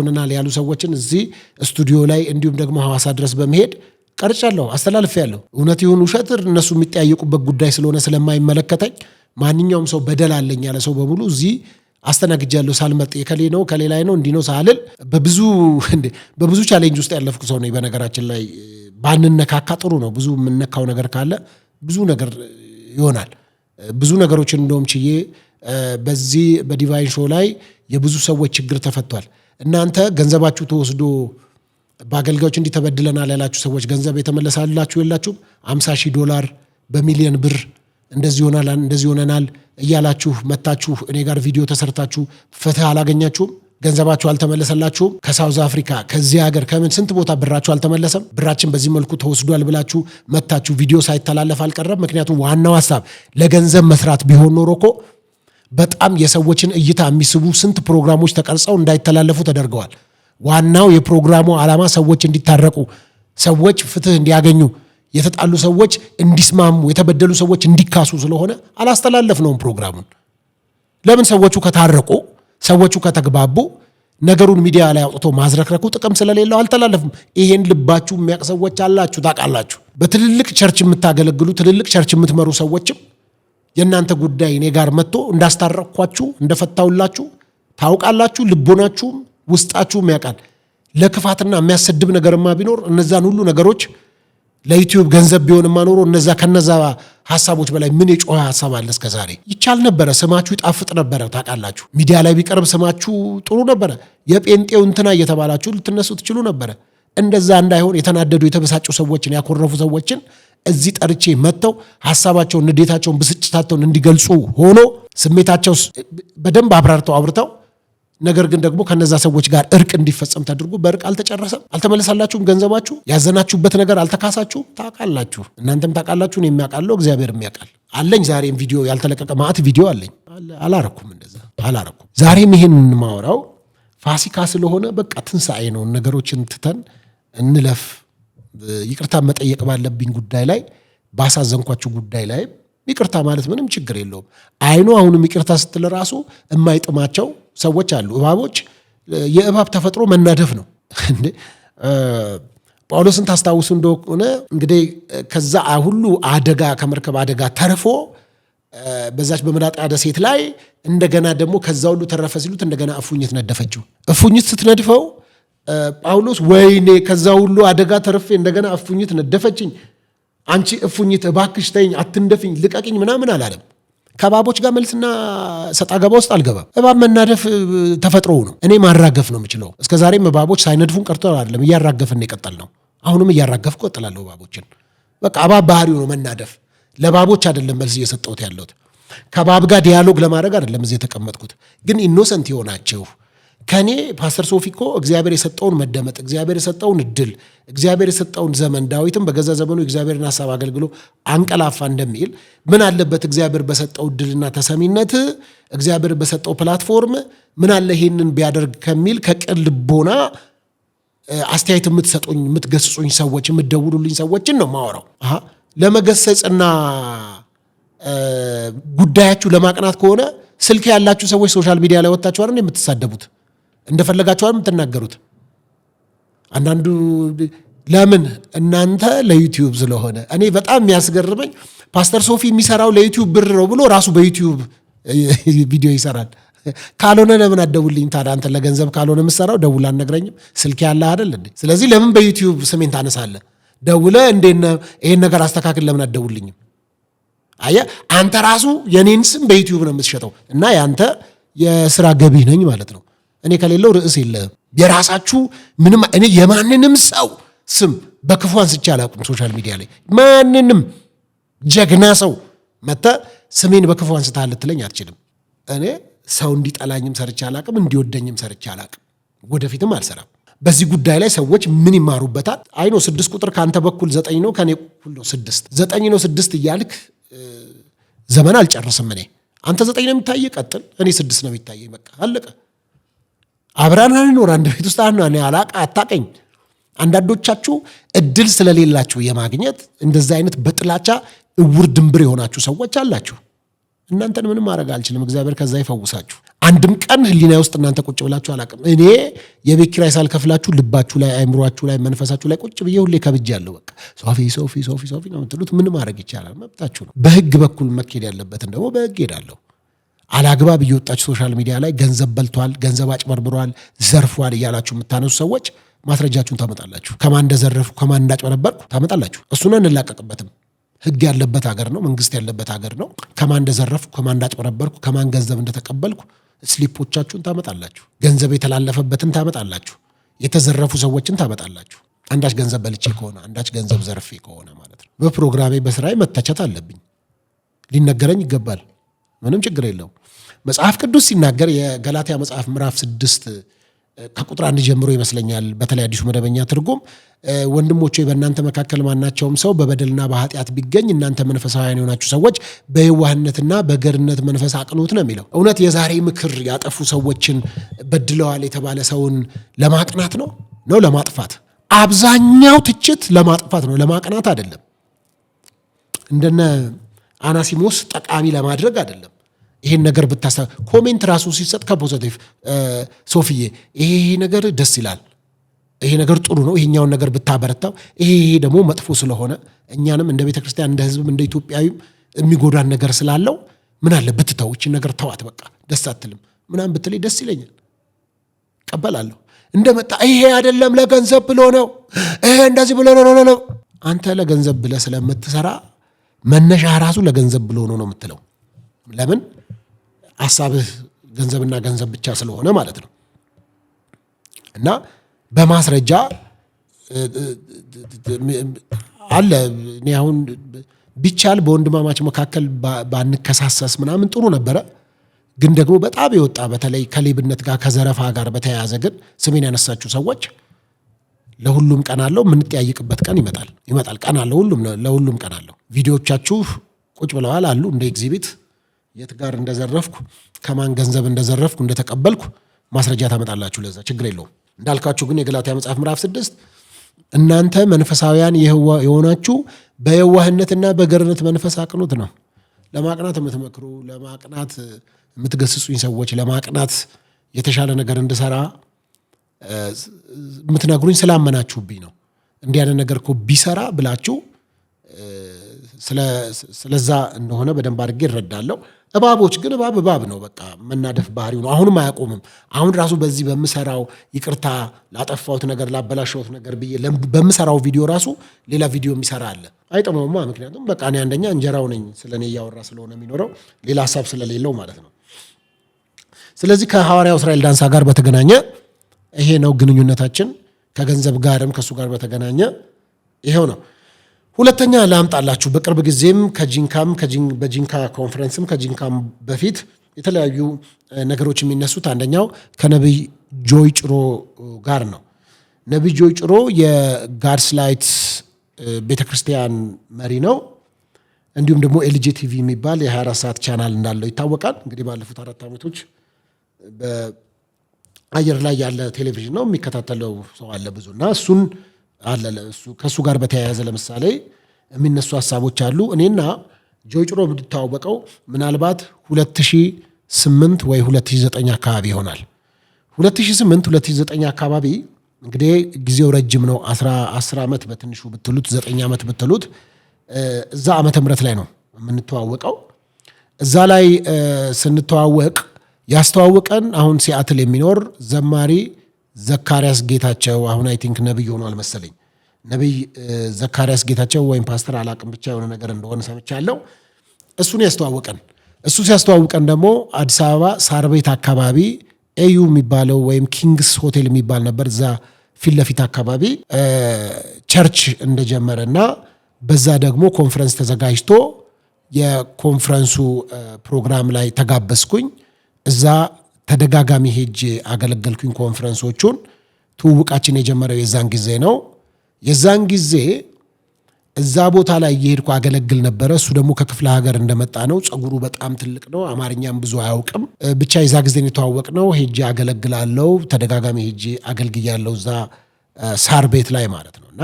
ሆነናል ያሉ ሰዎችን እዚህ ስቱዲዮ ላይ እንዲሁም ደግሞ ሐዋሳ ድረስ በመሄድ ቀርጫለሁ፣ አስተላልፌያለሁ። እውነት ይሁን ውሸት እነሱ የሚጠያየቁበት ጉዳይ ስለሆነ ስለማይመለከተኝ ማንኛውም ሰው በደል አለኝ ያለ ሰው በሙሉ እዚህ አስተናግጃለሁ ሳልመጥ የከሌ ነው ከሌላይ ነው እንዲህ ነው ሳልል በብዙ ቻሌንጅ ውስጥ ያለፍኩ ሰው ነኝ። በነገራችን ላይ ባንነካካ ጥሩ ነው። ብዙ የምነካው ነገር ካለ ብዙ ነገር ይሆናል። ብዙ ነገሮችን እንደውም ችዬ በዚህ በዲቫይን ሾው ላይ የብዙ ሰዎች ችግር ተፈቷል። እናንተ ገንዘባችሁ ተወስዶ በአገልጋዮች እንዲህ ተበድለናል ያላችሁ ሰዎች ገንዘብ የተመለሳላችሁ የላችሁም? $50,000 በሚሊዮን ብር እንደዚህ ሆነናል እያላችሁ መታችሁ እኔ ጋር ቪዲዮ ተሰርታችሁ ፍትህ አላገኛችሁም? ገንዘባችሁ አልተመለሰላችሁም? ከሳውዝ አፍሪካ ከዚህ ሀገር ከምን ስንት ቦታ ብራችሁ አልተመለሰም? ብራችን በዚህ መልኩ ተወስዷል ብላችሁ መታችሁ ቪዲዮ ሳይተላለፍ አልቀረም። ምክንያቱም ዋናው ሀሳብ ለገንዘብ መስራት ቢሆን ኖሮ እኮ በጣም የሰዎችን እይታ የሚስቡ ስንት ፕሮግራሞች ተቀርጸው እንዳይተላለፉ ተደርገዋል። ዋናው የፕሮግራሙ ዓላማ ሰዎች እንዲታረቁ፣ ሰዎች ፍትህ እንዲያገኙ፣ የተጣሉ ሰዎች እንዲስማሙ፣ የተበደሉ ሰዎች እንዲካሱ ስለሆነ አላስተላለፍነውም ፕሮግራሙን። ለምን? ሰዎቹ ከታረቁ፣ ሰዎቹ ከተግባቡ ነገሩን ሚዲያ ላይ አውጥቶ ማዝረክረኩ ጥቅም ስለሌለው አልተላለፍም። ይሄን ልባችሁ የሚያውቅ ሰዎች አላችሁ፣ ታውቃላችሁ። በትልልቅ ቸርች የምታገለግሉ ትልልቅ ቸርች የምትመሩ ሰዎችም የእናንተ ጉዳይ እኔ ጋር መጥቶ እንዳስታረቅኳችሁ እንደፈታውላችሁ ታውቃላችሁ። ልቦናችሁም ውስጣችሁም ያውቃል። ለክፋትና የሚያሰድብ ነገርማ ቢኖር እነዛን ሁሉ ነገሮች ለዩቲዩብ ገንዘብ ቢሆንማ ኖሮ ከነዛ ሀሳቦች በላይ ምን የጮኸ ሀሳብ አለ? እስከ ዛሬ ይቻል ነበረ። ስማችሁ ይጣፍጥ ነበረ። ታውቃላችሁ፣ ሚዲያ ላይ ቢቀርብ ስማችሁ ጥሩ ነበረ። የጴንጤው እንትና እየተባላችሁ ልትነሱ ትችሉ ነበረ። እንደዛ እንዳይሆን የተናደዱ የተበሳጩ ሰዎችን ያኮረፉ ሰዎችን እዚህ ጠርቼ መጥተው ሀሳባቸውን፣ ንዴታቸውን፣ ብስጭታቸውን እንዲገልጹ ሆኖ ስሜታቸው በደንብ አብራርተው ነገር ግን ደግሞ ከነዛ ሰዎች ጋር እርቅ እንዲፈጸም ተደርጎ በእርቅ አልተጨረሰም። አልተመለሳላችሁም። ገንዘባችሁ ያዘናችሁበት ነገር አልተካሳችሁም። ታውቃላችሁ፣ እናንተም ታውቃላችሁ፣ እኔም ያውቃለሁ፣ እግዚአብሔር ያውቃል። አለኝ ዛሬም ቪዲዮ ያልተለቀቀ ማዕት ቪዲዮ አለኝ። አላረኩም፣ እንደዛ አላረኩም። ዛሬም ይሄን የማወራው ፋሲካ ስለሆነ በቃ ትንሣኤ ነው። ነገሮችን ትተን እንለፍ። ይቅርታ መጠየቅ ባለብኝ ጉዳይ ላይ፣ ባሳዘንኳችሁ ጉዳይ ላይ ይቅርታ ማለት ምንም ችግር የለውም። አይኑ አሁንም ይቅርታ ስትል ራሱ የማይጥማቸው ሰዎች አሉ። እባቦች፣ የእባብ ተፈጥሮ መናደፍ ነው። ጳውሎስን ታስታውሱ እንደሆነ እንግዲህ ከዛ ሁሉ አደጋ ከመርከብ አደጋ ተርፎ በዛች በመዳጣ ደሴት ላይ እንደገና ደግሞ ከዛ ሁሉ ተረፈ ሲሉት እንደገና እፉኝት ነደፈችው። እፉኝት ስትነድፈው ጳውሎስ ወይኔ ከዛ ሁሉ አደጋ ተርፌ እንደገና እፉኝት ነደፈችኝ፣ አንቺ እፉኝት እባክሽ ተይኝ፣ አትንደፍኝ፣ ልቀቅኝ ምናምን አላለም። ከእባቦች ጋር መልስና ሰጣ ገባ ውስጥ አልገባም። እባብ መናደፍ ተፈጥሮው ነው። እኔ ማራገፍ ነው የምችለው። እስከዛሬም እባቦች ሳይነድፉን ቀርቶ አይደለም፣ እያራገፍን የቀጠል ነው። አሁንም እያራገፍኩ እቀጥላለሁ እባቦችን። በቃ እባብ ባህሪው ነው መናደፍ። ለእባቦች አይደለም መልስ እየሰጠሁት ያለሁት። ከእባብ ጋር ዲያሎግ ለማድረግ አይደለም እዚህ የተቀመጥኩት። ግን ኢኖሰንት የሆናችሁ ከኔ ፓስተር ሶፊ እኮ እግዚአብሔር የሰጠውን መደመጥ፣ እግዚአብሔር የሰጠውን እድል፣ እግዚአብሔር የሰጠውን ዘመን፣ ዳዊትም በገዛ ዘመኑ እግዚአብሔርን ሀሳብ አገልግሎ አንቀላፋ እንደሚል ምን አለበት እግዚአብሔር በሰጠው እድልና ተሰሚነት፣ እግዚአብሔር በሰጠው ፕላትፎርም ምን አለ ይሄንን ቢያደርግ ከሚል ከቅን ልቦና አስተያየት የምትሰጡኝ፣ የምትገስጹኝ ሰዎች፣ የምትደውሉልኝ ሰዎችን ነው ማወራው። ለመገሰጽና ጉዳያችሁ ለማቅናት ከሆነ ስልክ ያላችሁ ሰዎች ሶሻል ሚዲያ ላይ ወጣችሁ አይደል የምትሳደቡት? እንደፈለጋችሁ አይደል የምትናገሩት? አንዳንዱ ለምን እናንተ ለዩቲዩብ ስለሆነ። እኔ በጣም የሚያስገርመኝ ፓስተር ሶፊ የሚሰራው ለዩቲዩብ ብር ነው ብሎ ራሱ በዩቲዩብ ቪዲዮ ይሰራል። ካልሆነ ለምን አትደውልኝ ታዲያ? አንተ ለገንዘብ ካልሆነ የምትሰራው ደውል አትነግረኝም? ስልክ ያለ አይደል እንዴ? ስለዚህ ለምን በዩቲዩብ ስሜን ታነሳለህ? ደውለህ እንዴት ይሄን ነገር አስተካክል ለምን አትደውልኝም? አየህ፣ አንተ ራሱ የኔን ስም በዩቲዩብ ነው የምትሸጠው እና ያንተ የስራ ገቢ ነኝ ማለት ነው። እኔ ከሌለው ርዕስ የለህም። የራሳችሁ ምንም እኔ የማንንም ሰው ስም በክፉ አንስቼ አላውቅም። ሶሻል ሚዲያ ላይ ማንንም ጀግና ሰው መጥተህ ስሜን በክፉ አንስተሃል ልትለኝ አትችልም። እኔ ሰው እንዲጠላኝም ሰርቼ አላውቅም፣ እንዲወደኝም ሰርቼ አላውቅም፣ ወደፊትም አልሰራም። በዚህ ጉዳይ ላይ ሰዎች ምን ይማሩበታል? አይ ነው 6 ቁጥር ከአንተ በኩል 9 ነው፣ ከኔ በኩል ነው 6 9 ነው 6 እያልክ ዘመን አልጨርስም። እኔ አንተ 9 ነው የሚታየህ፣ ቀጥል። እኔ 6 ነው የሚታየኝ። በቃ አለቀ። አብራን አንኖር አንድ ቤት ውስጥ እኔ አታቀኝ። አንዳንዶቻችሁ እድል ስለሌላችሁ የማግኘት እንደዚህ አይነት በጥላቻ እውር ድንብር የሆናችሁ ሰዎች አላችሁ። እናንተን ምንም ማድረግ አልችልም። እግዚአብሔር ከዛ ይፈውሳችሁ። አንድም ቀን ህሊና ውስጥ እናንተ ቁጭ ብላችሁ አላውቅም። እኔ የቤት ኪራይ ሳልከፍላችሁ ልባችሁ ላይ፣ አይምሯችሁ ላይ፣ መንፈሳችሁ ላይ ቁጭ ብዬ ሁሌ ከብጃለሁ። በቃ ሶፊ ነው የምትሉት። ምን ማድረግ ይቻላል? መብታችሁ ነው። በህግ በኩል መኬድ ያለበትን ደግሞ በህግ ሄዳለሁ። አላግባብ እየወጣችሁ ሶሻል ሚዲያ ላይ ገንዘብ በልቷል፣ ገንዘብ አጭበርብሯል፣ ዘርፏል እያላችሁ የምታነሱ ሰዎች ማስረጃችሁን ታመጣላችሁ። ከማን እንደዘረፍኩ ከማን እንዳጭበረበርኩ ታመጣላችሁ። እሱን እንላቀቅበትም። ህግ ያለበት ሀገር ነው፣ መንግስት ያለበት ሀገር ነው። ከማን እንደዘረፍኩ ከማን እንዳጭበረበርኩ ከማን ገንዘብ እንደተቀበልኩ ስሊፖቻችሁን ታመጣላችሁ። ገንዘብ የተላለፈበትን ታመጣላችሁ። የተዘረፉ ሰዎችን ታመጣላችሁ። አንዳች ገንዘብ በልቼ ከሆነ አንዳች ገንዘብ ዘርፌ ከሆነ ማለት ነው። በፕሮግራሜ በስራዬ መተቸት አለብኝ፣ ሊነገረኝ ይገባል። ምንም ችግር የለው። መጽሐፍ ቅዱስ ሲናገር የገላትያ መጽሐፍ ምዕራፍ 6 ከቁጥር 1 ጀምሮ ይመስለኛል በተለይ አዲሱ መደበኛ ትርጉም ወንድሞቼ በእናንተ መካከል ማናቸውም ሰው በበደልና በኃጢአት ቢገኝ እናንተ መንፈሳውያን የሆናችሁ ሰዎች በየዋህነትና በገርነት መንፈስ አቅኑት ነው የሚለው። እውነት የዛሬ ምክር ያጠፉ ሰዎችን በድለዋል የተባለ ሰውን ለማቅናት ነው ለማጥፋት? አብዛኛው ትችት ለማጥፋት ነው፣ ለማቅናት አይደለም። እንደነ አናሲሞስ ጠቃሚ ለማድረግ አይደለም። ይሄን ነገር ኮሜንት ራሱ ሲሰጥ ከፖዚቲቭ ሶፊዬ ይሄ ነገር ደስ ይላል፣ ይሄ ነገር ጥሩ ነው፣ ይሄኛውን ነገር ብታበረታው፣ ይሄ ደግሞ መጥፎ ስለሆነ እኛንም እንደ ቤተክርስቲያን እንደ ህዝብም እንደ ኢትዮጵያዊም የሚጎዳን ነገር ስላለው ምን አለ ብትተው፣ እቺ ነገር ተዋት፣ በቃ ደስ አትልም ምናምን ብትለኝ ደስ ይለኛል፣ ቀበላለሁ። እንደመጣ ይሄ አይደለም ለገንዘብ ብሎ ነው፣ ይሄ እንደዚህ ብሎ ነው። አንተ ለገንዘብ ብለህ ስለምትሰራ መነሻ ራሱ ለገንዘብ ብሎ ነው የምትለው። ለምን? ሐሳብህ ገንዘብና ገንዘብ ብቻ ስለሆነ ማለት ነው። እና በማስረጃ አለ። እኔ አሁን ቢቻል በወንድማማች መካከል ባንከሳሰስ ምናምን ጥሩ ነበረ። ግን ደግሞ በጣም የወጣ በተለይ ከሌብነት ጋር ከዘረፋ ጋር በተያያዘ ግን ስሜን ያነሳችሁ ሰዎች ለሁሉም ቀን አለው። የምንጠያይቅበት ቀን ይመጣል። ቀን አለው፣ ለሁሉም ቀን አለው። ቪዲዮቻችሁ ቁጭ ብለዋል አሉ እንደ ኤግዚቢት የት ጋር እንደዘረፍኩ ከማን ገንዘብ እንደዘረፍኩ እንደተቀበልኩ ማስረጃ ታመጣላችሁ። ለዛ ችግር የለውም። እንዳልካችሁ ግን የገላትያ መጽሐፍ ምዕራፍ 6 እናንተ መንፈሳውያን የሆናችሁ በየዋህነትና በገርነት መንፈስ አቅኑት ነው። ለማቅናት የምትመክሩ፣ ለማቅናት የምትገስጹኝ ሰዎች፣ ለማቅናት የተሻለ ነገር እንድሰራ የምትነግሩኝ ስላመናችሁብኝ ነው። እንዲህ ያለ ነገር እኮ ቢሰራ ብላችሁ ስለዛ እንደሆነ በደንብ አድርጌ እረዳለሁ። እባቦች ግን እባብ ነው፣ በቃ መናደፍ ባህሪው ነው። አሁንም አያቆምም። አሁን ራሱ በዚህ በምሰራው ይቅርታ ላጠፋሁት ነገር ላበላሸሁት ነገር ብዬ በምሰራው ቪዲዮ ራሱ ሌላ ቪዲዮ የሚሰራ አለ። አይጠመውማ። ምክንያቱም በቃ እኔ አንደኛ እንጀራው ነኝ፣ ስለኔ እያወራ ስለሆነ የሚኖረው ሌላ ሀሳብ ስለሌለው ማለት ነው። ስለዚህ ከሐዋርያው እስራኤል ዳንሳ ጋር በተገናኘ ይሄ ነው ግንኙነታችን። ከገንዘብ ጋርም ከእሱ ጋር በተገናኘ ይሄው ነው። ሁለተኛ ላምጣላችሁ። በቅርብ ጊዜም በጂንካ ኮንፈረንስም ከጂንካም በፊት የተለያዩ ነገሮች የሚነሱት አንደኛው ከነቢይ ጆይ ጭሮ ጋር ነው። ነቢይ ጆይ ጭሮ የጋድስ ላይት ቤተክርስቲያን መሪ ነው። እንዲሁም ደግሞ ኤልጂ ቲቪ የሚባል የ24 ሰዓት ቻናል እንዳለው ይታወቃል። እንግዲህ ባለፉት 4 ዓመቶች በአየር ላይ ያለ ቴሌቪዥን ነው። የሚከታተለው ሰው አለ ብዙና እሱን አለ። ከእሱ ጋር በተያያዘ ለምሳሌ የሚነሱ ሀሳቦች አሉ። እኔና ጆይ ጭሮ የምንተዋወቀው ምናልባት 2008 ወይ 2009 አካባቢ ይሆናል። 2008-2009 አካባቢ እንግዲህ ጊዜው ረጅም ነው። 10 ዓመት በትንሹ ብትሉት 9 ዓመት ብትሉት እዛ ዓመተ ምህረት ላይ ነው የምንተዋወቀው። እዛ ላይ ስንተዋወቅ ያስተዋወቀን አሁን ሲያትል የሚኖር ዘማሪ ዘካርያስ ጌታቸው፣ አሁን አይ ቲንክ ነብይ ሆኗል መሰለኝ። ነብይ ዘካርያስ ጌታቸው ወይም ፓስተር አላቅም፣ ብቻ የሆነ ነገር እንደሆነ ሰምቻለሁ። እሱን ያስተዋወቀን። እሱ ሲያስተዋውቀን ደግሞ አዲስ አበባ ሳር ቤት አካባቢ ኤዩ የሚባለው ወይም ኪንግስ ሆቴል የሚባል ነበር። እዛ ፊት ለፊት አካባቢ ቸርች እንደጀመረና በዛ ደግሞ ኮንፈረንስ ተዘጋጅቶ የኮንፈረንሱ ፕሮግራም ላይ ተጋበዝኩኝ። እዛ ተደጋጋሚ ሄጄ አገለገልኩኝ ኮንፈረንሶቹን። ትውውቃችን የጀመረው የዛን ጊዜ ነው። የዛን ጊዜ እዛ ቦታ ላይ እየሄድኩ አገለግል ነበረ። እሱ ደግሞ ከክፍለ ሀገር እንደመጣ ነው። ጸጉሩ በጣም ትልቅ ነው። አማርኛም ብዙ አያውቅም። ብቻ የዛ ጊዜ የተዋወቅ ነው። ሄጄ አገለግላለሁ። ተደጋጋሚ ሄጄ አገልግያለሁ እዛ ሳር ቤት ላይ ማለት ነው። እና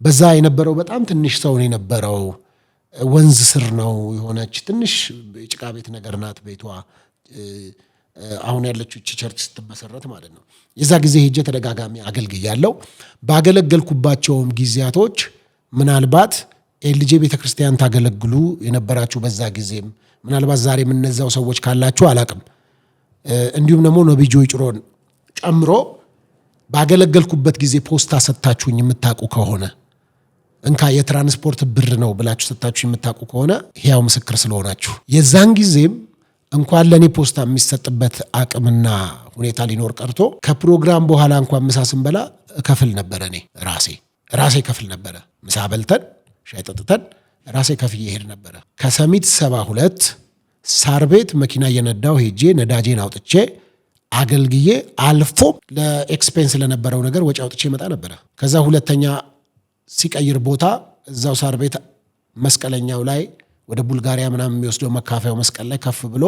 በዛ የነበረው በጣም ትንሽ ሰው ነው የነበረው። ወንዝ ስር ነው የሆነች ትንሽ የጭቃ ቤት ነገር ናት ቤቷ። አሁን ያለችው ቸርች ስትመሰረት ማለት ነው። የዛ ጊዜ ሄጄ ተደጋጋሚ አገልግያለሁ። ባገለገልኩባቸውም ጊዜያቶች ምናልባት ኤልጄ ቤተክርስቲያን ታገለግሉ የነበራችሁ በዛ ጊዜም ምናልባት ዛሬ የምነዛው ሰዎች ካላችሁ አላቅም። እንዲሁም ደግሞ ነቢይ ጆይ ጭሮን ጨምሮ ባገለገልኩበት ጊዜ ፖስታ ሰጥታችሁኝ የምታውቁ ከሆነ እንካ የትራንስፖርት ብር ነው ብላችሁ ሰጥታችሁ የምታውቁ ከሆነ ሕያው ምስክር ስለሆናችሁ የዛን ጊዜም እንኳን ለእኔ ፖስታ የሚሰጥበት አቅምና ሁኔታ ሊኖር ቀርቶ ከፕሮግራም በኋላ እንኳን ምሳ ስንበላ እከፍል ነበረ። እኔ ራሴ ከፍል ነበረ። ምሳ በልተን ሻይ ጠጥተን ራሴ ከፍዬ ሄድ ነበረ። ከሰሚት 72 ሳር ቤት መኪና እየነዳው ሄጄ ነዳጄን አውጥቼ አገልግዬ አልፎ ለኤክስፔንስ ለነበረው ነገር ወጪ አውጥቼ መጣ ነበረ። ከዛ ሁለተኛ ሲቀይር ቦታ እዛው ሳር ቤት መስቀለኛው ላይ ወደ ቡልጋሪያ ምናምን የሚወስደው መካፈያው መስቀል ላይ ከፍ ብሎ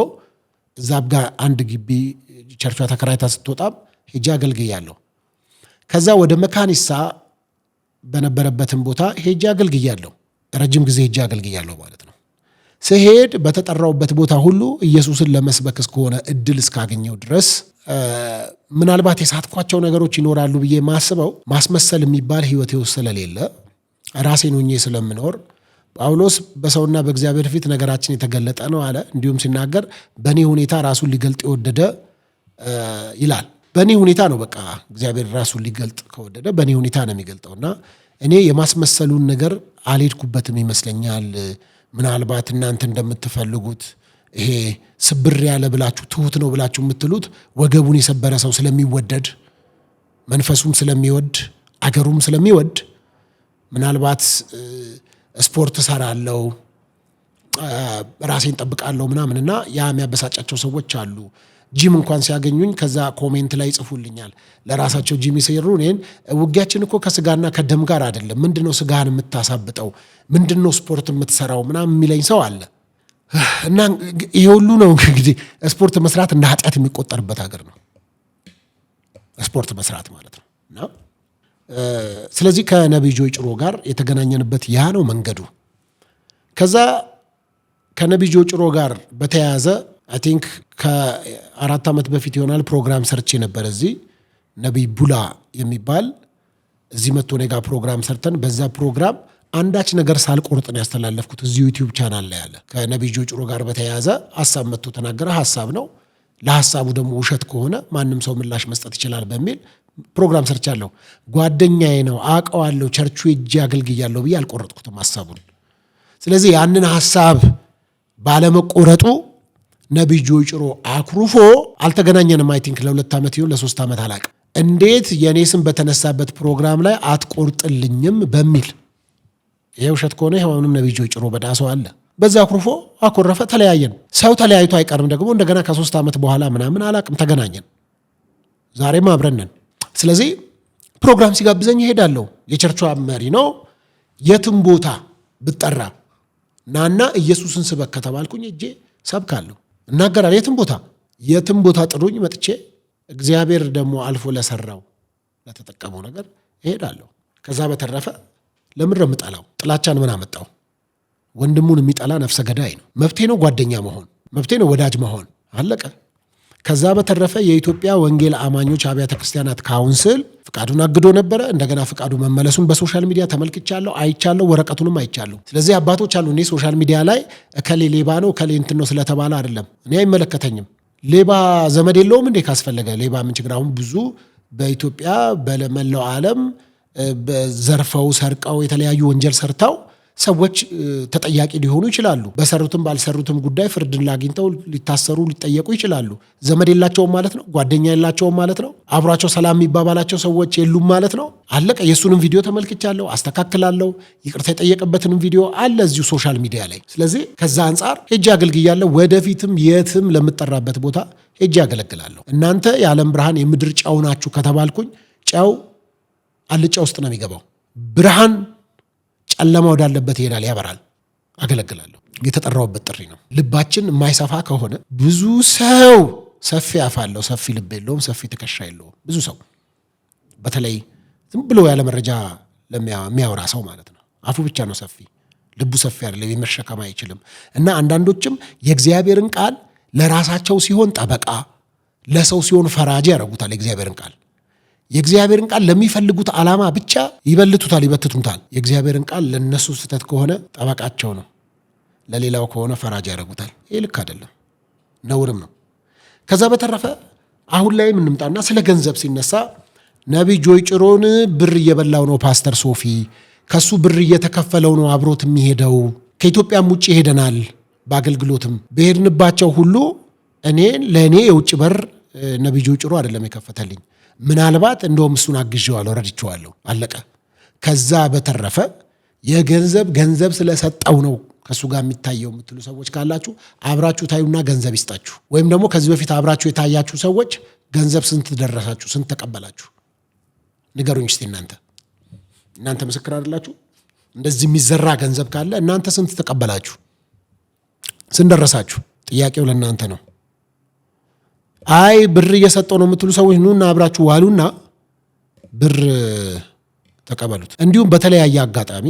እዛ ጋር አንድ ግቢ ቸርቿ ተከራይታ ስትወጣም ሄጄ አገልግያለሁ። ከዛ ወደ መካኒሳ በነበረበትም ቦታ ሄጄ አገልግያለሁ። ረጅም ጊዜ ሄጄ አገልግያለሁ ማለት ነው። ስሄድ በተጠራውበት ቦታ ሁሉ ኢየሱስን ለመስበክ እስከሆነ እድል እስካገኘው ድረስ ምናልባት የሳትኳቸው ነገሮች ይኖራሉ ብዬ ማስበው ማስመሰል የሚባል ሕይወቴ ውስጥ ስለሌለ ራሴን ሆኜ ስለምኖር ጳውሎስ በሰውና በእግዚአብሔር ፊት ነገራችን የተገለጠ ነው አለ። እንዲሁም ሲናገር በእኔ ሁኔታ ራሱን ሊገልጥ የወደደ ይላል። በእኔ ሁኔታ ነው በቃ እግዚአብሔር ራሱን ሊገልጥ ከወደደ በእኔ ሁኔታ ነው የሚገልጠውና እኔ የማስመሰሉን ነገር አልሄድኩበትም ይመስለኛል። ምናልባት እናንተ እንደምትፈልጉት ይሄ ስብር ያለ ብላችሁ ትሁት ነው ብላችሁ የምትሉት ወገቡን የሰበረ ሰው ስለሚወደድ መንፈሱም ስለሚወድ አገሩም ስለሚወድ ምናልባት ስፖርት እሰራለሁ ራሴን ጠብቃለሁ ምናምንና ያ የሚያበሳጫቸው ሰዎች አሉ። ጂም እንኳን ሲያገኙኝ ከዛ ኮሜንት ላይ ይጽፉልኛል ለራሳቸው ጂም ይሰሩ እኔን ውጊያችን እኮ ከስጋና ከደም ጋር አይደለም፣ ምንድነው ስጋህን የምታሳብጠው፣ ምንድነው ስፖርት የምትሰራው ምናምን የሚለኝ ሰው አለ። እና ይሄ ሁሉ ነው እንግዲህ ስፖርት መስራት እንደ ኃጢአት የሚቆጠርበት ሀገር ነው ስፖርት መስራት ማለት ነው። እና ስለዚህ ከነቢይ ጆይ ጭሮ ጋር የተገናኘንበት ያ ነው መንገዱ። ከዛ ከነቢይ ጆይ ጭሮ ጋር በተያያዘ አይ ቲንክ ከ4 ዓመት በፊት ይሆናል ፕሮግራም ሰርቼ ነበር። እዚህ ነቢይ ቡላ የሚባል እዚህ መጥቶ እኔ ጋር ፕሮግራም ሰርተን በዛ ፕሮግራም አንዳች ነገር ሳልቆርጥን ያስተላለፍኩት እዚህ ዩቲዩብ ቻናል ላይ ያለ ከነቢይ ጆይ ጭሮ ጋር በተያያዘ ሀሳብ መጥቶ ተናገረ። ሀሳብ ነው፣ ለሀሳቡ ደግሞ ውሸት ከሆነ ማንም ሰው ምላሽ መስጠት ይችላል በሚል ፕሮግራም ሰርቻለሁ። ጓደኛዬ ነው አውቀዋለሁ፣ ቸርቹ ሄጄ አገልግያለሁ ብዬ አልቆረጥኩትም ሀሳቡን። ስለዚህ ያንን ሀሳብ ባለመቆረጡ ነቢይ ጆይ ጭሮ አኩርፎ አልተገናኘንም። አይ ቲንክ ለ2 ዓመት ይሁን ለ3 ዓመት አላውቅም። እንዴት የኔ ስም በተነሳበት ፕሮግራም ላይ አትቆርጥልኝም በሚል ይሄ ውሸት ከሆነ አሁንም ነቢይ ጆይ ጭሮ በዳሰው አለ። በዛ አኩርፎ አኮረፈ፣ ተለያየን። ሰው ተለያይቶ አይቀርም ደግሞ እንደገና ከ3 ዓመት በኋላ ምናምን አላውቅም ተገናኘን። ዛሬም አብረን ነን። ስለዚህ ፕሮግራም ሲጋብዘኝ እሄዳለሁ። የቸርቿ መሪ ነው። የትም ቦታ ብጠራ ናና ኢየሱስን ስበክ ከተባልኩኝ እጄ ሰብካለሁ፣ እናገራለሁ። የትም ቦታ ጥሩኝ፣ መጥቼ እግዚአብሔር ደግሞ አልፎ ለሰራው ለተጠቀመው ነገር እሄዳለሁ። ከዛ በተረፈ ለምን ነው የምጠላው? ጥላቻን ምን አመጣው? ወንድሙን የሚጠላ ነፍሰ ገዳይ ነው። መብቴ ነው ጓደኛ መሆን፣ መብቴ ነው ወዳጅ መሆን፣ አለቀ። ከዛ በተረፈ የኢትዮጵያ ወንጌል አማኞች አብያተ ክርስቲያናት ካውንስል ፍቃዱን አግዶ ነበረ። እንደገና ፍቃዱ መመለሱን በሶሻል ሚዲያ ተመልክቻለሁ፣ አይቻለሁ፣ ወረቀቱንም አይቻለሁ። ስለዚህ አባቶች አሉ። እኔ ሶሻል ሚዲያ ላይ እከሌ ሌባ ነው እከሌ እንትን ነው ስለተባለ አይደለም፣ እኔ አይመለከተኝም። ሌባ ዘመድ የለውም እንዴ? ካስፈለገ ሌባ ምን ችግር? አሁን ብዙ በኢትዮጵያ በመላው ዓለም ዘርፈው ሰርቀው የተለያዩ ወንጀል ሰርተው ሰዎች ተጠያቂ ሊሆኑ ይችላሉ። በሰሩትም ባልሰሩትም ጉዳይ ፍርድን አግኝተው ሊታሰሩ ሊጠየቁ ይችላሉ። ዘመድ የላቸውም ማለት ነው። ጓደኛ የላቸውም ማለት ነው። አብሯቸው ሰላም የሚባባላቸው ሰዎች የሉም ማለት ነው። አለቀ። የእሱንም ቪዲዮ ተመልክቻለሁ፣ አስተካክላለሁ። ይቅርታ የጠየቀበትንም ቪዲዮ አለ እዚሁ ሶሻል ሚዲያ ላይ። ስለዚህ ከዛ አንጻር ሄጄ አገልግያለሁ። ወደፊትም የትም ለምጠራበት ቦታ ሄጄ አገለግላለሁ። እናንተ የዓለም ብርሃን የምድር ጨው ናችሁ ከተባልኩኝ ጨው አልጫ ውስጥ ነው የሚገባው። ብርሃን ጨለማ ወዳለበት ይሄዳል፣ ያበራል። አገለግላለሁ። የተጠራውበት ጥሪ ነው። ልባችን የማይሰፋ ከሆነ ብዙ ሰው ሰፊ አፍ አለው፣ ሰፊ ልብ የለውም፣ ሰፊ ትከሻ የለውም። ብዙ ሰው በተለይ ዝም ብሎ ያለ መረጃ ለሚያወራ ሰው ማለት ነው። አፉ ብቻ ነው ሰፊ፣ ልቡ ሰፊ አይደለም፣ የመሸከም አይችልም። እና አንዳንዶችም የእግዚአብሔርን ቃል ለራሳቸው ሲሆን ጠበቃ፣ ለሰው ሲሆን ፈራጅ ያደርጉታል። የእግዚአብሔርን ቃል ለሚፈልጉት ዓላማ ብቻ ይበልቱታል፣ ይበትቱታል። የእግዚአብሔርን ቃል ለነሱ ስህተት ከሆነ ጠበቃቸው ነው፣ ለሌላው ከሆነ ፈራጅ ያደርጉታል። ይህ ልክ አይደለም፣ ነውርም ነው። ከዛ በተረፈ አሁን ላይ እንምጣና ስለ ገንዘብ ሲነሳ ነቢይ ጆይ ጭሮን ብር እየበላው ነው ፓስተር ሶፊ፣ ከሱ ብር እየተከፈለው ነው አብሮት የሚሄደው። ከኢትዮጵያም ውጭ ሄደናል፣ በአገልግሎትም በሄድንባቸው ሁሉ ለእኔ የውጭ በር ነቢይ ጆይ ጭሮ አይደለም የከፈተልኝ። ምናልባት እንደውም እሱን አግዤዋለሁ፣ ረድቼዋለሁ፣ አለቀ። ከዛ በተረፈ ገንዘብ ስለሰጠው ነው ከእሱ ጋር የሚታየው የምትሉ ሰዎች ካላችሁ አብራችሁ ታዩና ገንዘብ ይስጣችሁ። ወይም ደግሞ ከዚህ በፊት አብራችሁ የታያችሁ ሰዎች ገንዘብ ስንት ደረሳችሁ? ስንት ተቀበላችሁ? ንገሩኝ እስቲ። እናንተ ምስክር አይደላችሁ? እንደዚህ የሚዘራ ገንዘብ ካለ እናንተ ስንት ተቀበላችሁ? ስንት ደረሳችሁ? ጥያቄው ለእናንተ ነው። አይ ብር እየሰጠው ነው የምትሉ ሰዎች ኑና አብራችሁ ዋሉና ብር ተቀበሉት። እንዲሁም በተለያየ አጋጣሚ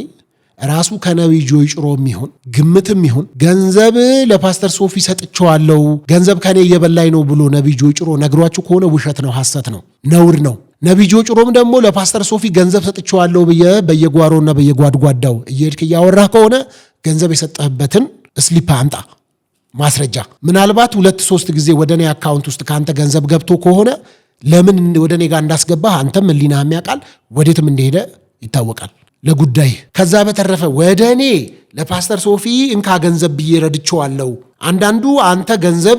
ራሱ ከነቢይ ጆይ ጭሮ የሚሆን ግምትም ይሁን ገንዘብ ለፓስተር ሶፊ ሰጥቼዋለሁ፣ ገንዘብ ከኔ እየበላኝ ነው ብሎ ነቢይ ጆይ ጭሮ ነግሯችሁ ከሆነ ውሸት ነው፣ ሐሰት ነው፣ ነውር ነው። ነቢይ ጆይ ጭሮም ደግሞ ለፓስተር ሶፊ ገንዘብ ሰጥቼዋለሁ በየጓሮና በየጓድጓዳው እየሄድክ እያወራህ ከሆነ ገንዘብ የሰጠህበትን ስሊፕ አምጣ፣ ማስረጃ። ምናልባት 2-3 ጊዜ ወደ እኔ አካውንት ውስጥ ከአንተ ገንዘብ ገብቶ ከሆነ ለምን ወደ እኔ ጋር እንዳስገባህ አንተም ሕሊናህም ያውቃል፣ ወዴትም እንደሄደ ይታወቃል ለጉዳይ። ከዛ በተረፈ ወደ እኔ ለፓስተር ሶፊ እንካ ገንዘብ ብዬ ረድቼዋለሁ። አንዳንዱ አንተ ገንዘብ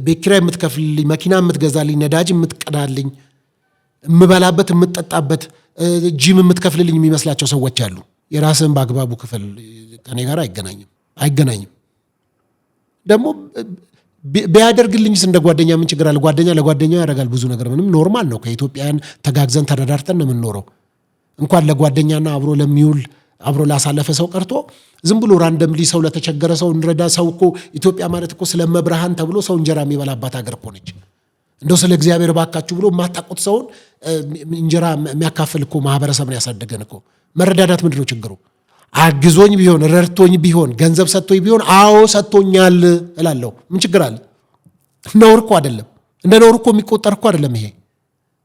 ቤት ኪራይ የምትከፍልልኝ፣ መኪና የምትገዛልኝ፣ ነዳጅ የምትቀዳልኝ፣ የምበላበት የምትጠጣበት፣ ጂም የምትከፍልልኝ የሚመስላቸው ሰዎች አሉ። የራስህን በአግባቡ ክፍል። ከኔ ጋር አይገናኝም። ደግሞ ቢያደርግልኝስ እንደ ጓደኛ ምን ችግር አለ? ጓደኛ ለጓደኛው ያደርጋል ብዙ ነገር፣ ምንም ኖርማል ነው። ከኢትዮጵያን ተጋግዘን ተረዳርተን ነው የምንኖረው። እንኳን ለጓደኛና አብሮ ለሚውል አብሮ ላሳለፈ ሰው ቀርቶ ዝም ብሎ ራንደምሊ ሰው ለተቸገረ ሰው እንረዳ። ሰው እኮ ኢትዮጵያ ማለት እኮ ስለመብርሃን ተብሎ ሰው እንጀራ የሚበላባት ሀገር እኮ ነች። እንደው ስለ እግዚአብሔር ባካችሁ ብሎ የማታውቁት ሰውን እንጀራ የሚያካፍል እኮ ማህበረሰብን ያሳደገን እኮ። መረዳዳት ምንድን ነው ችግሩ? አግዞኝ ቢሆን ረድቶኝ ቢሆን ገንዘብ ሰጥቶኝ ቢሆን አዎ ሰጥቶኛል እላለሁ። ምን ችግር አለ? ነውር እኮ አይደለም። እንደ ነውር እኮ የሚቆጠር እኮ አይደለም ይሄ።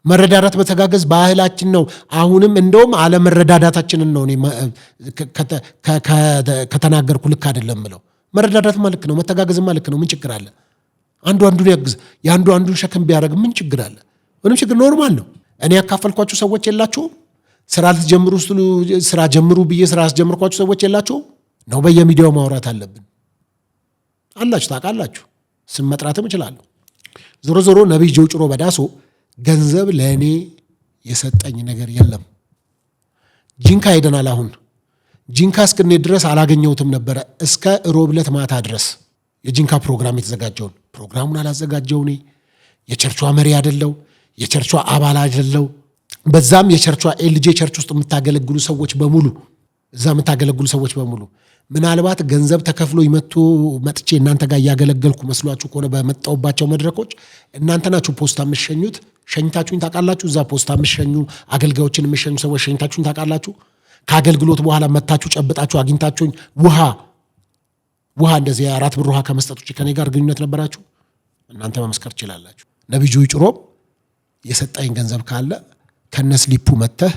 መረዳዳት በተጋገዝ ባህላችን ነው። አሁንም እንደውም አለመረዳዳታችንን ነው ከተናገርኩ ልክ አይደለም ብለው። መረዳዳት ልክ ነው፣ መተጋገዝማ ልክ ነው። ምን ችግር አለ? አንዱ አንዱን ያግዝ፣ የአንዱ አንዱን ሸክም ቢያደርግ ምን ችግር አለ? ምንም ችግር፣ ኖርማል ነው። እኔ ያካፈልኳችሁ ሰዎች የላችሁም? ስራ ልትጀምሩ ስትሉ ስራ ጀምሩ ብዬ ስራ አስጀምርኳችሁ ሰዎች የላችሁም? ነው በየሚዲያው ማውራት አለብን አላችሁ፣ ታውቃላችሁ። ስም መጥራትም እችላለሁ። ዞሮ ዞሮ ነቢይ ጆይ ጭሮ በዳሶ ገንዘብ ለእኔ የሰጠኝ ነገር የለም። ጂንካ ሄደናል። አሁን ጂንካ እስክንሄድ ድረስ አላገኘሁትም ነበረ እስከ ሮብ ዕለት ማታ ድረስ የጂንካ ፕሮግራም የተዘጋጀውን ፕሮግራሙን አላዘጋጀው እኔ። የቸርቿ መሪ አይደለው፣ የቸርቿ አባል አይደለው። በዛም የቸርቿ ኤልጄ ቸርች ውስጥ የምታገለግሉ ሰዎች በሙሉ ምናልባት ገንዘብ ተከፍሎ መጥቼ እናንተ ጋር እያገለገልኩ መስሏችሁ ከሆነ በመጣውባቸው መድረኮች እናንተ ናችሁ ፖስታ የምትሸኙት። ሸኝታችሁኝ ታውቃላችሁ። እዛ ፖስታ የምትሸኙ አገልጋዮችን የምትሸኙ ሰዎች ሸኝታችሁኝ ታውቃላችሁ። ከአገልግሎት በኋላ መታችሁ ጨብጣችሁ አግኝታችሁኝ ውሃ እንደዚህ 4 ብር ውሃ ከመስጠት ውጭ ከኔ ጋር ግንኙነት ነበራችሁ? እናንተ መመስከር ትችላላችሁ። ነቢይ ጆይ ጭሮም የሰጠኝ ገንዘብ ካለ ከነስሊፑ መተህ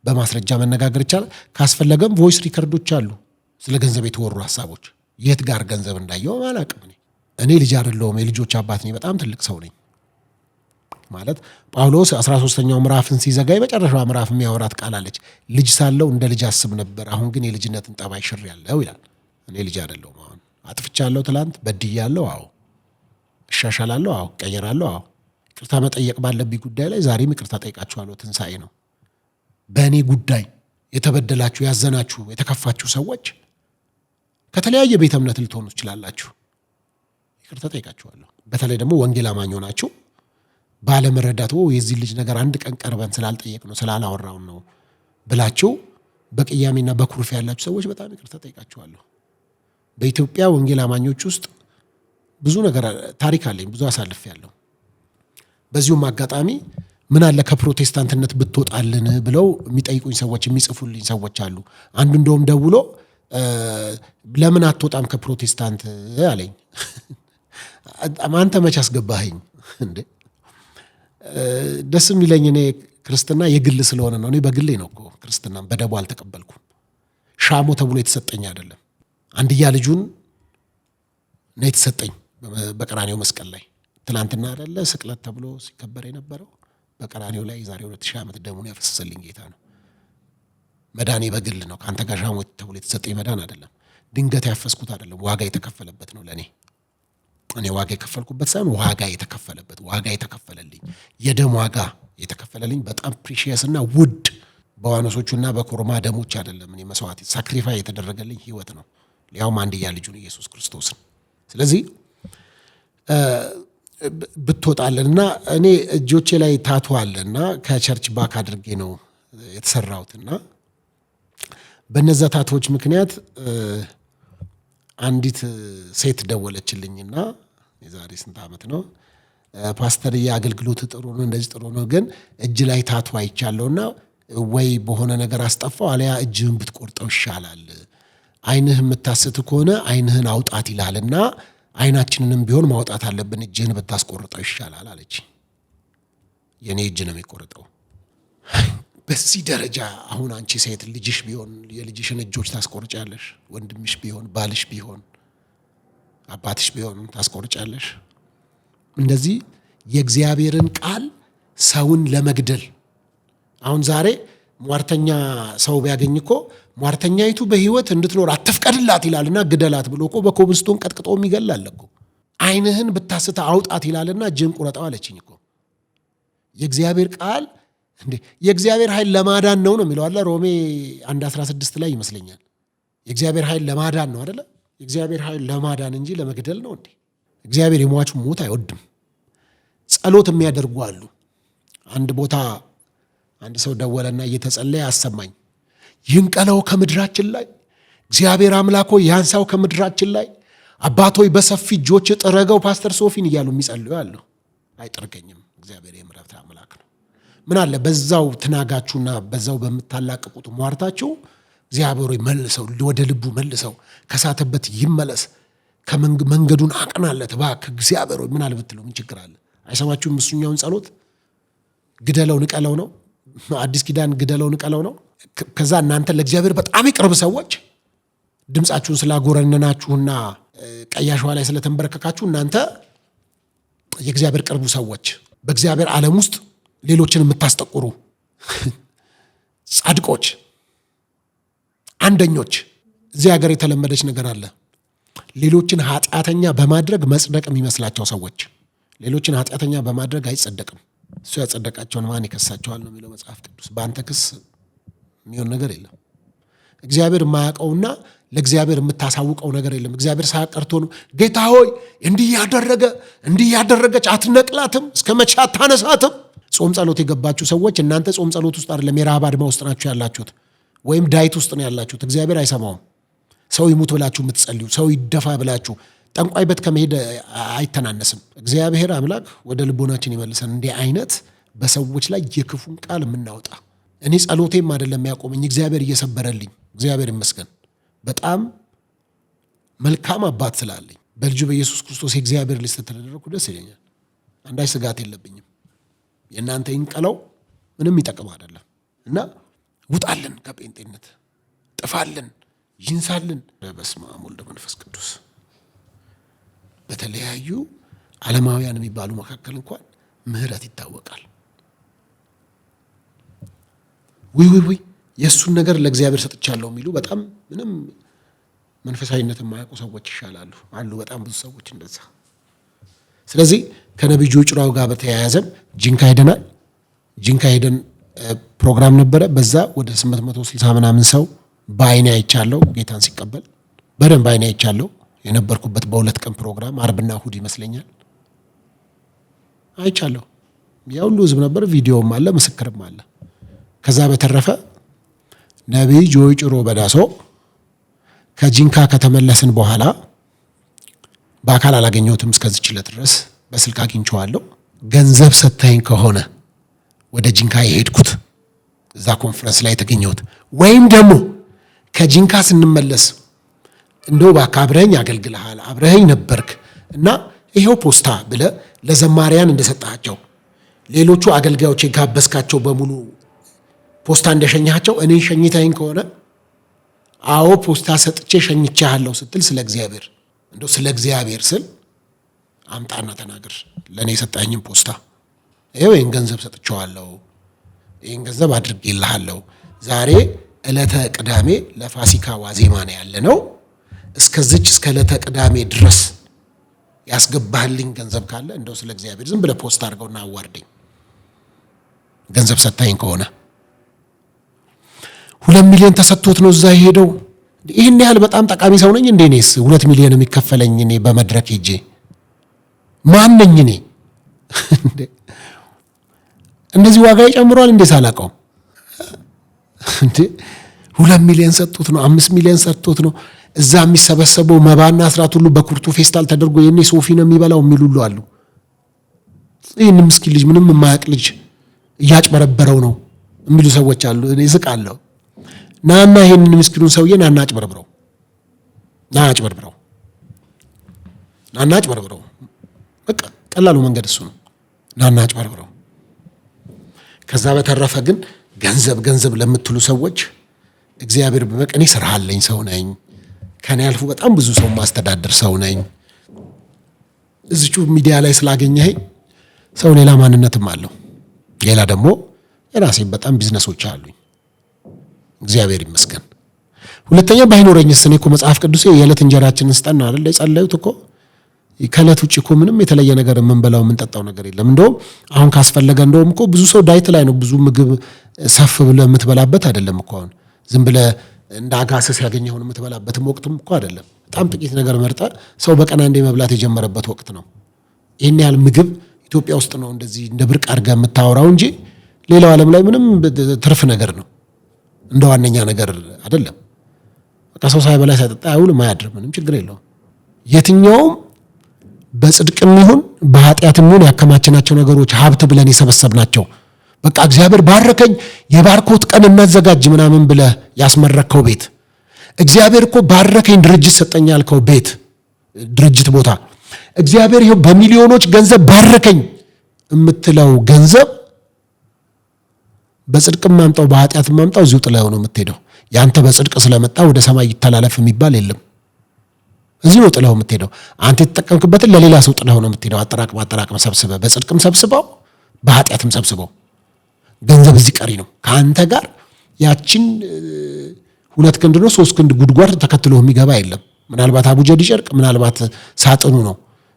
በማስረጃ መነጋገር ይቻላል። ካስፈለገም ቮይስ ሪከርዶች አሉ ስለ ገንዘብ የተወሩ ሀሳቦች። የት ጋር ገንዘብ እንዳየው አላውቅም። እኔ ልጅ አይደለሁም፣ የልጆች አባት ነኝ። በጣም ትልቅ ሰው ነኝ። ማለት ጳውሎስ 13ኛው ምዕራፍን ሲዘጋ የመጨረሻዋ ምዕራፍ የሚያወራት ቃል አለች። ልጅ ሳለው እንደ ልጅ አስብ ነበር፣ አሁን ግን የልጅነትን ጠባይ ሽሬአለሁ ይላል። እኔ ልጅ አይደለሁም። አሁን አጥፍቻለሁ፣ ትላንት በድያለሁ፣ አዎ እሻሻላለሁ፣ አዎ እቀየራለሁ፣ አዎ ይቅርታ መጠየቅ ባለብኝ ጉዳይ ላይ ዛሬም ይቅርታ ጠይቃችኋለሁ። ትንሣኤ ነው። በእኔ ጉዳይ የተበደላችሁ፣ ያዘናችሁ፣ የተከፋችሁ ሰዎች ከተለያየ ቤተ እምነት ልትሆኑ ትችላላችሁ። ይቅርታ ጠይቃችኋለሁ። በተለይ ደግሞ ወንጌል አማኝ ሆናችሁ ባለመረዳት የዚህ ልጅ ነገር አንድ ቀን ቀርበን ስላልጠየቅ ነው ስላላወራውን ነው ብላችሁ በቅያሜና በኩርፍ ያላችሁ ሰዎች በጣም ይቅርታ ጠይቃችኋለሁ። በኢትዮጵያ ወንጌል አማኞች ውስጥ ብዙ ነገር ታሪክ አለኝ፣ ብዙ አሳልፌያለሁ። በዚሁም አጋጣሚ ምን አለ ከፕሮቴስታንትነት ብትወጣልን ብለው የሚጠይቁኝ ሰዎች፣ የሚጽፉልኝ ሰዎች አሉ። አንዱ እንደውም ደውሎ ለምን አትወጣም ከፕሮቴስታንት አለኝ። አንተ መች አስገባኸኝ እንዴ? ደስ የሚለኝ እኔ ክርስትና የግል ስለሆነ ነው። እኔ በግሌ ነው እኮ ክርስትና በደቡ አልተቀበልኩም። ሻሞ ተብሎ የተሰጠኝ አይደለም። አንድያ ልጁን ነው የተሰጠኝ በቀራኔው መስቀል ላይ። ትናንትና አይደለ ስቅለት ተብሎ ሲከበር የነበረው በቀራኔው ላይ ዛሬ 2000 ዓመት ደሙን ያፈሰሰልኝ ጌታ ነው። መዳኔ በግል ነው። ከአንተ ጋር ሻሞ ተብሎ የተሰጠኝ መዳን አይደለም። ድንገት ያፈስኩት አይደለም። ዋጋ የተከፈለበት ነው ለኔ። እኔ ዋጋ የከፈልኩበት ሳይሆን ዋጋ የተከፈለበት፣ ዋጋ የተከፈለልኝ፣ የደም ዋጋ የተከፈለልኝ በጣም ፕሪሺየስ እና ውድ በዋኖሶቹና በኮርማ ደሞች አይደለም። እኔ መስዋዕት ሳክሪፋይ የተደረገልኝ ህይወት ነው። ሊያውም አንድያ ልጁን ኢየሱስ ክርስቶስን። ስለዚህ ብትወጣለንና እኔ እጆቼ ላይ ታቱ አለና ከቸርች ባክ አድርጌ ነው የተሰራሁትና በነዛ ታቶች ምክንያት አንዲት ሴት ደወለችልኝና የዛሬ ስንት ዓመት ነው፣ ፓስተር የአገልግሎት ጥሩ ነው እንደዚህ ጥሩ ነው፣ ግን እጅ ላይ ታቱ አይቻለውና ወይ በሆነ ነገር አስጠፋው አለያ እጅህን ብትቆርጠው ይሻላል፣ አይንህ የምታስት ከሆነ አይንህን አውጣት ይላልና አይናችንንም ቢሆን ማውጣት አለብን፣ እጅህን ብታስቆርጠው ይሻላል አለች። የኔ እጅ ነው የሚቆርጠው። በዚህ ደረጃ አሁን አንቺ ሴት ልጅሽ ቢሆን የልጅሽን እጆች ታስቆርጫለሽ? ወንድምሽ ቢሆን ባልሽ ቢሆን አባትሽ ቢሆን ታስቆርጫለሽ? እንደዚህ የእግዚአብሔርን ቃል ሰውን ለመግደል አሁን ዛሬ ሟርተኛ ሰው ቢያገኝ እኮ ሟርተኛይቱ በህይወት እንድትኖር አትፍቀድላት ይላልና ግደላት ብሎ እኮ በኮብልስቶን ቀጥቅጦ የሚገላል እኮ። አይንህን ብታስተ አውጣት ይላልና እጅን ቁረጠው አለችኝ እኮ። የእግዚአብሔር ቃል እንዴ የእግዚአብሔር ኃይል ለማዳን ነው የሚለው አለ ሮሜ 1:16 ላይ ይመስለኛል። የእግዚአብሔር ኃይል ለማዳን ነው አይደለ? የእግዚአብሔር ኃይል ለማዳን እንጂ ለመግደል ነው እንዴ? እግዚአብሔር የሟቹን ሞት አይወድም። ጸሎት የሚያደርጉ አሉ። አንድ ቦታ አንድ ሰው ደወለና እየተጸለየ አሰማኝ። ይንቀለው ከምድራችን ላይ እግዚአብሔር አምላክ ሆይ ያንሳው ከምድራችን ላይ አባቶይ በሰፊ እጆች ጥረገው ፓስተር ሶፊን እያሉ የሚጸልዩ አሉ። አይጠርገኝም። እግዚአብሔር የምሕረት አምላክ ነው። ምን አለ በዛው ትናጋችሁና በዛው በምታላቅቁት ሟርታችሁ እግዚአብሔር ሆይ መልሰው ወደ ልቡ መልሰው ከሳተበት ይመለስ መንገዱን አቅናለት እባክህ እግዚአብሔር ሆይ ምን አለ ብትሉ ምን ችግር አለ? አይሰማችሁም? እሱኛውን ጸሎት ግደለው ንቀለው ነው። አዲስ ኪዳን ግደለው ንቀለው ነው። ከዛ እናንተ ለእግዚአብሔር በጣም የቅርብ ሰዎች ድምጻችሁን ስላጎረነናችሁና ቀያሸዋ ላይ ስለተንበረከካችሁ እናንተ የእግዚአብሔር ቅርቡ ሰዎች በእግዚአብሔር ዓለም ውስጥ ሌሎችን የምታስጠቁሩ ጻድቆች፣ አንደኞች። እዚህ ሀገር የተለመደች ነገር አለ። ሌሎችን ኃጢአተኛ በማድረግ መጽደቅ የሚመስላቸው ሰዎች። ሌሎችን ኃጢአተኛ በማድረግ አይጸደቅም። እሱ ያጸደቃቸውን ማን ይከሳቸዋል ነው የሚለው መጽሐፍ ቅዱስ። በአንተ ክስ የሚሆን ነገር የለም። እግዚአብሔር የማያውቀውና ለእግዚአብሔር የምታሳውቀው ነገር የለም። እግዚአብሔር ሳያቀርቶ ነው ጌታ ሆይ እንዲህ ያደረገች አትነቅላትም፣ እስከ መቼ አታነሳትም? ጾም ጸሎት የገባችሁ ሰዎች እናንተ ጾም ጸሎት ውስጥ አይደለም የረሃብ አድማ ውስጥ ናችሁ ያላችሁት፣ ወይም ዳይት ውስጥ ነው ያላችሁት። እግዚአብሔር አይሰማውም። ሰው ይሙት ብላችሁ የምትጸልዩ፣ ሰው ይደፋ ብላችሁ ጠንቋይ ቤት ከመሄድ አይተናነስም። እግዚአብሔር አምላክ ወደ ልቦናችን ይመልሰን። እንዲህ አይነት በሰዎች ላይ የክፉን ቃል የምናወጣ እኔ ጸሎቴም አይደለም ያቆመኝ እግዚአብሔር እየሰበረልኝ፣ እግዚአብሔር ይመስገን። በጣም መልካም አባት ስላለኝ በልጁ በኢየሱስ ክርስቶስ የእግዚአብሔር ልጅ ስለተደረኩ ደስ ይለኛል። አንዳች ስጋት የለብኝም። የእናንተ ይንቀለው ምንም ይጠቅም አይደለም እና ውጣልን፣ ከጴንጤነት ጥፋልን፣ ይንሳልን። በስመ አብ ወወልድ ወመንፈስ ቅዱስ። በተለያዩ ዓለማውያን የሚባሉ መካከል እንኳን ምህረት ይታወቃል። ውይ የእሱን ነገር ለእግዚአብሔር ሰጥቻለሁ የሚሉ በጣም ምንም መንፈሳዊነት የማያውቁ ሰዎች ይሻላሉ አሉ። በጣም ብዙ ሰዎች እንደዛ። ስለዚህ ከነቢዩ ጭራው ጋር በተያያዘም ጂንካ ሄደናል። ጂንካ ሄደን ፕሮግራም ነበረ። በዛ ወደ 860 ምናምን ሰው በአይኔ አይቻለሁ። ጌታን ሲቀበል በደንብ በአይኔ አይቻለሁ። የነበርኩበት በሁለት ቀን ፕሮግራም አርብና እሁድ ይመስለኛል አይቻለሁ። ያ ሁሉ ህዝብ ነበር። ቪዲዮም አለ፣ ምስክርም አለ። ከዛ በተረፈ ነቢይ ጆይ ጭሮ በዳሶ ከጂንካ ከተመለስን በኋላ በአካል አላገኘሁትም እስከዚች ዕለት ድረስ በስልክ አግኝቼዋለሁ። ገንዘብ ሰጥተኸኝ ከሆነ ወደ ጂንካ የሄድኩት እዛ ኮንፈረንስ ላይ የተገኘሁት ወይም ደግሞ ከጂንካ ስንመለስ እንደው እባክህ አብረኸኝ አገልግለሃል፣ አብረኸኝ ነበርክ እና ይሄው ፖስታ ብለህ ለዘማሪያን እንደሰጣቸው ሌሎቹ አገልጋዮች የጋበዝካቸው በሙሉ ፖስታ እንደሸኛቸው እኔ ሸኝታኝ ከሆነ አዎ ፖስታ ሰጥቼ ሸኝቻለሁ ስትል ስለ እግዚአብሔር ስል አምጣና ተናገር። ለእኔ የሰጣኝም ፖስታ ይኸው ይህን ገንዘብ ሰጥቼዋለሁ፣ ይህን ገንዘብ አድርጌልሃለሁ። ዛሬ ዕለተ ቅዳሜ ለፋሲካ ዋዜማ ነው ያለነው። እስከዚች እስከ ዕለተ ቅዳሜ ድረስ ያስገባህልኝ ገንዘብ ካለ እንደው ስለ እግዚአብሔር ዝም ብለህ ፖስት አድርገውና አዋርደኝ። ገንዘብ ሰጥታኝ ከሆነ 2 ሚሊዮን ተሰጥቶት ነው እዛ የሄደው። ይህን ያህል በጣም ጠቃሚ ሰው ነኝ እንዴ? እኔስ 2 ሚሊዮን የሚከፈለኝ እኔ በመድረክ ሄጄ ማን ነኝ እኔ? እንደዚህ ዋጋ ይጨምሯል እንዴ ሳላውቀው? እንዴ 2 ሚሊዮን ሰጥቶት ነው፣ 5 ሚሊዮን ሰጥቶት ነው። እዛ የሚሰበሰበው መባና አስራት ሁሉ በኩርቱ ፌስታል ተደርጎ የኔ ሶፊ ነው የሚበላው የሚሉ ሁሉ አሉ። ይህን ምስኪን ልጅ ምንም የማያውቅ ልጅ እያጭበረበረው ነው የሚሉ ሰዎች አሉ። እኔ እስቃለሁ። ናና ይሄንን ምስኪኑን ሰውዬ ናና አጭበርብረው፣ ናና አጭበርብረው። በቃ ቀላሉ መንገድ እሱ ነው። ናና አጭበርብረው። ከዛ በተረፈ ግን ገንዘብ ለምትሉ ሰዎች እግዚአብሔር በመቀኔ ስራ አለኝ፣ ሰው ነኝ፣ ከኔ አልፎ በጣም ብዙ ሰው ማስተዳደር ሰው ነኝ። እዚቹ ሚዲያ ላይ ስላገኘህ ሰው ሌላ ማንነትም አለው። ሌላ ደግሞ የራሴን በጣም ቢዝነሶች አሉኝ፣ እግዚአብሔር ይመስገን። ሁለተኛ ባይኖረኝስ እኔ እኮ መጽሐፍ ቅዱስ የዕለት እንጀራችንን ስጠን አይደል የጸለዩት እኮ። ከዕለት ውጭ እኮ ምንም የተለየ ነገር የምንበላው የምንጠጣው ነገር የለም። እንደውም አሁን ካስፈለገ እንደውም እኮ ብዙ ሰው ዳይት ላይ ነው። ብዙ ምግብ ሰፍ ብለህ የምትበላበት አይደለም እኮ። አሁን ዝም ብለህ እንደ አጋሰስ ያገኘኸውን የምትበላበትም ወቅትም እኮ አይደለም። በጣም ጥቂት ነገር መርጠህ ሰው በቀን አንዴ መብላት የጀመረበት ወቅት ነው። ይህን ያህል ምግብ ኢትዮጵያ ውስጥ ነው እንደዚህ እንደ ብርቅ አድርገህ የምታወራው እንጂ ሌላው ዓለም ላይ ምንም ትርፍ ነገር ነው፣ እንደ ዋነኛ ነገር አይደለም። በቃ ሰው ሳይበላ ሳይጠጣ አይውልም አያድርም፣ ምንም ችግር የለውም። የትኛውም በጽድቅም ይሁን በኃጢአትም ይሁን ያከማችናቸው ነገሮች ሀብት ብለን የሰበሰብናቸው በቃ እግዚአብሔር ባረከኝ የባርኮት ቀን እናዘጋጅ ምናምን ብለህ ያስመረከው ቤት፣ እግዚአብሔር እኮ ባረከኝ ድርጅት ሰጠኝ ያልከው ቤት ድርጅት ቦታ፣ እግዚአብሔር ይኸው በሚሊዮኖች ገንዘብ ባረከኝ የምትለው ገንዘብ በጽድቅም ማምጣው በኃጢአትም ማምጣው እዚሁ ጥለው ነው የምትሄደው። ያንተ በጽድቅ ስለመጣ ወደ ሰማይ ይተላለፍ የሚባል የለም። እዚሁ ነው ጥለው የምትሄደው። አንተ የተጠቀምክበትን ለሌላ ሰው ጥለው ነው የምትሄደው። አጠራቅም ሰብስበህ በጽድቅም ሰብስበው በኃጢአትም ሰብስበው ገንዘብ እዚህ ቀሪ ነው። ከአንተ ጋር ያችን 2 ክንድ ነው 3 ክንድ ጉድጓድ ተከትሎ የሚገባ የለም። ምናልባት አቡጀዲ ጨርቅ፣ ምናልባት ሳጥኑ ነው።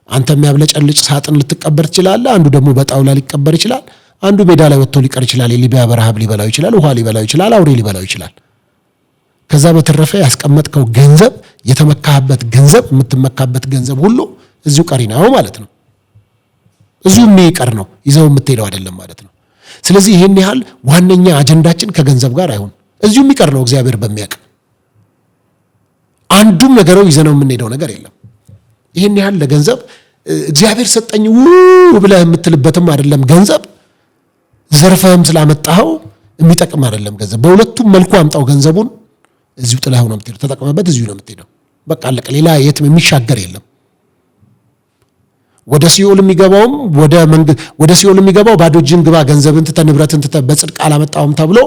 አንተ የሚያብለጨልጭ ሳጥን ልትቀበር ትችላለህ። አንዱ ደግሞ በጣውላ ሊቀበር ይችላል። አንዱ ሜዳ ላይ ወጥቶ ሊቀር ይችላል። የሊቢያ በረሃብ ሊበላው ይችላል። ውሃ ሊበላው ይችላል። አውሬ ሊበላው ይችላል። ከዛ በተረፈ ያስቀመጥከው ገንዘብ፣ የተመካህበት ገንዘብ፣ የምትመካበት ገንዘብ ሁሉ እዚሁ ቀሪ ነው ማለት ነው። እዚሁ የሚቀር ነው፣ ይዘው የምትሄደው አይደለም ማለት ነው። ስለዚህ ይህን ያህል ዋነኛ አጀንዳችን ከገንዘብ ጋር አይሆን፣ እዚሁ የሚቀር ነው። እግዚአብሔር በሚያውቅ አንዱም ነገረው ይዘነው የምንሄደው ነገር የለም። ይህን ያህል ለገንዘብ እግዚአብሔር ሰጠኝ ብለህ የምትልበትም አይደለም። ገንዘብ ዘርፈህም ስላመጣኸው የሚጠቅም አይደለም። ገንዘብ በሁለቱም መልኩ አምጣው። ገንዘቡን እዚሁ ጥላው ነው የምትሄደው፣ ተጠቅመበት እዚሁ ነው የምትሄደው። በቃ አለቀ። ሌላ የትም የሚሻገር የለም። ወደ ሲኦል የሚገባውም ወደ ሲኦል የሚገባው ባዶ እጅን ግባ፣ ገንዘብን ትተህ ንብረትን ትተህ በጽድቅ አላመጣውም ተብሎ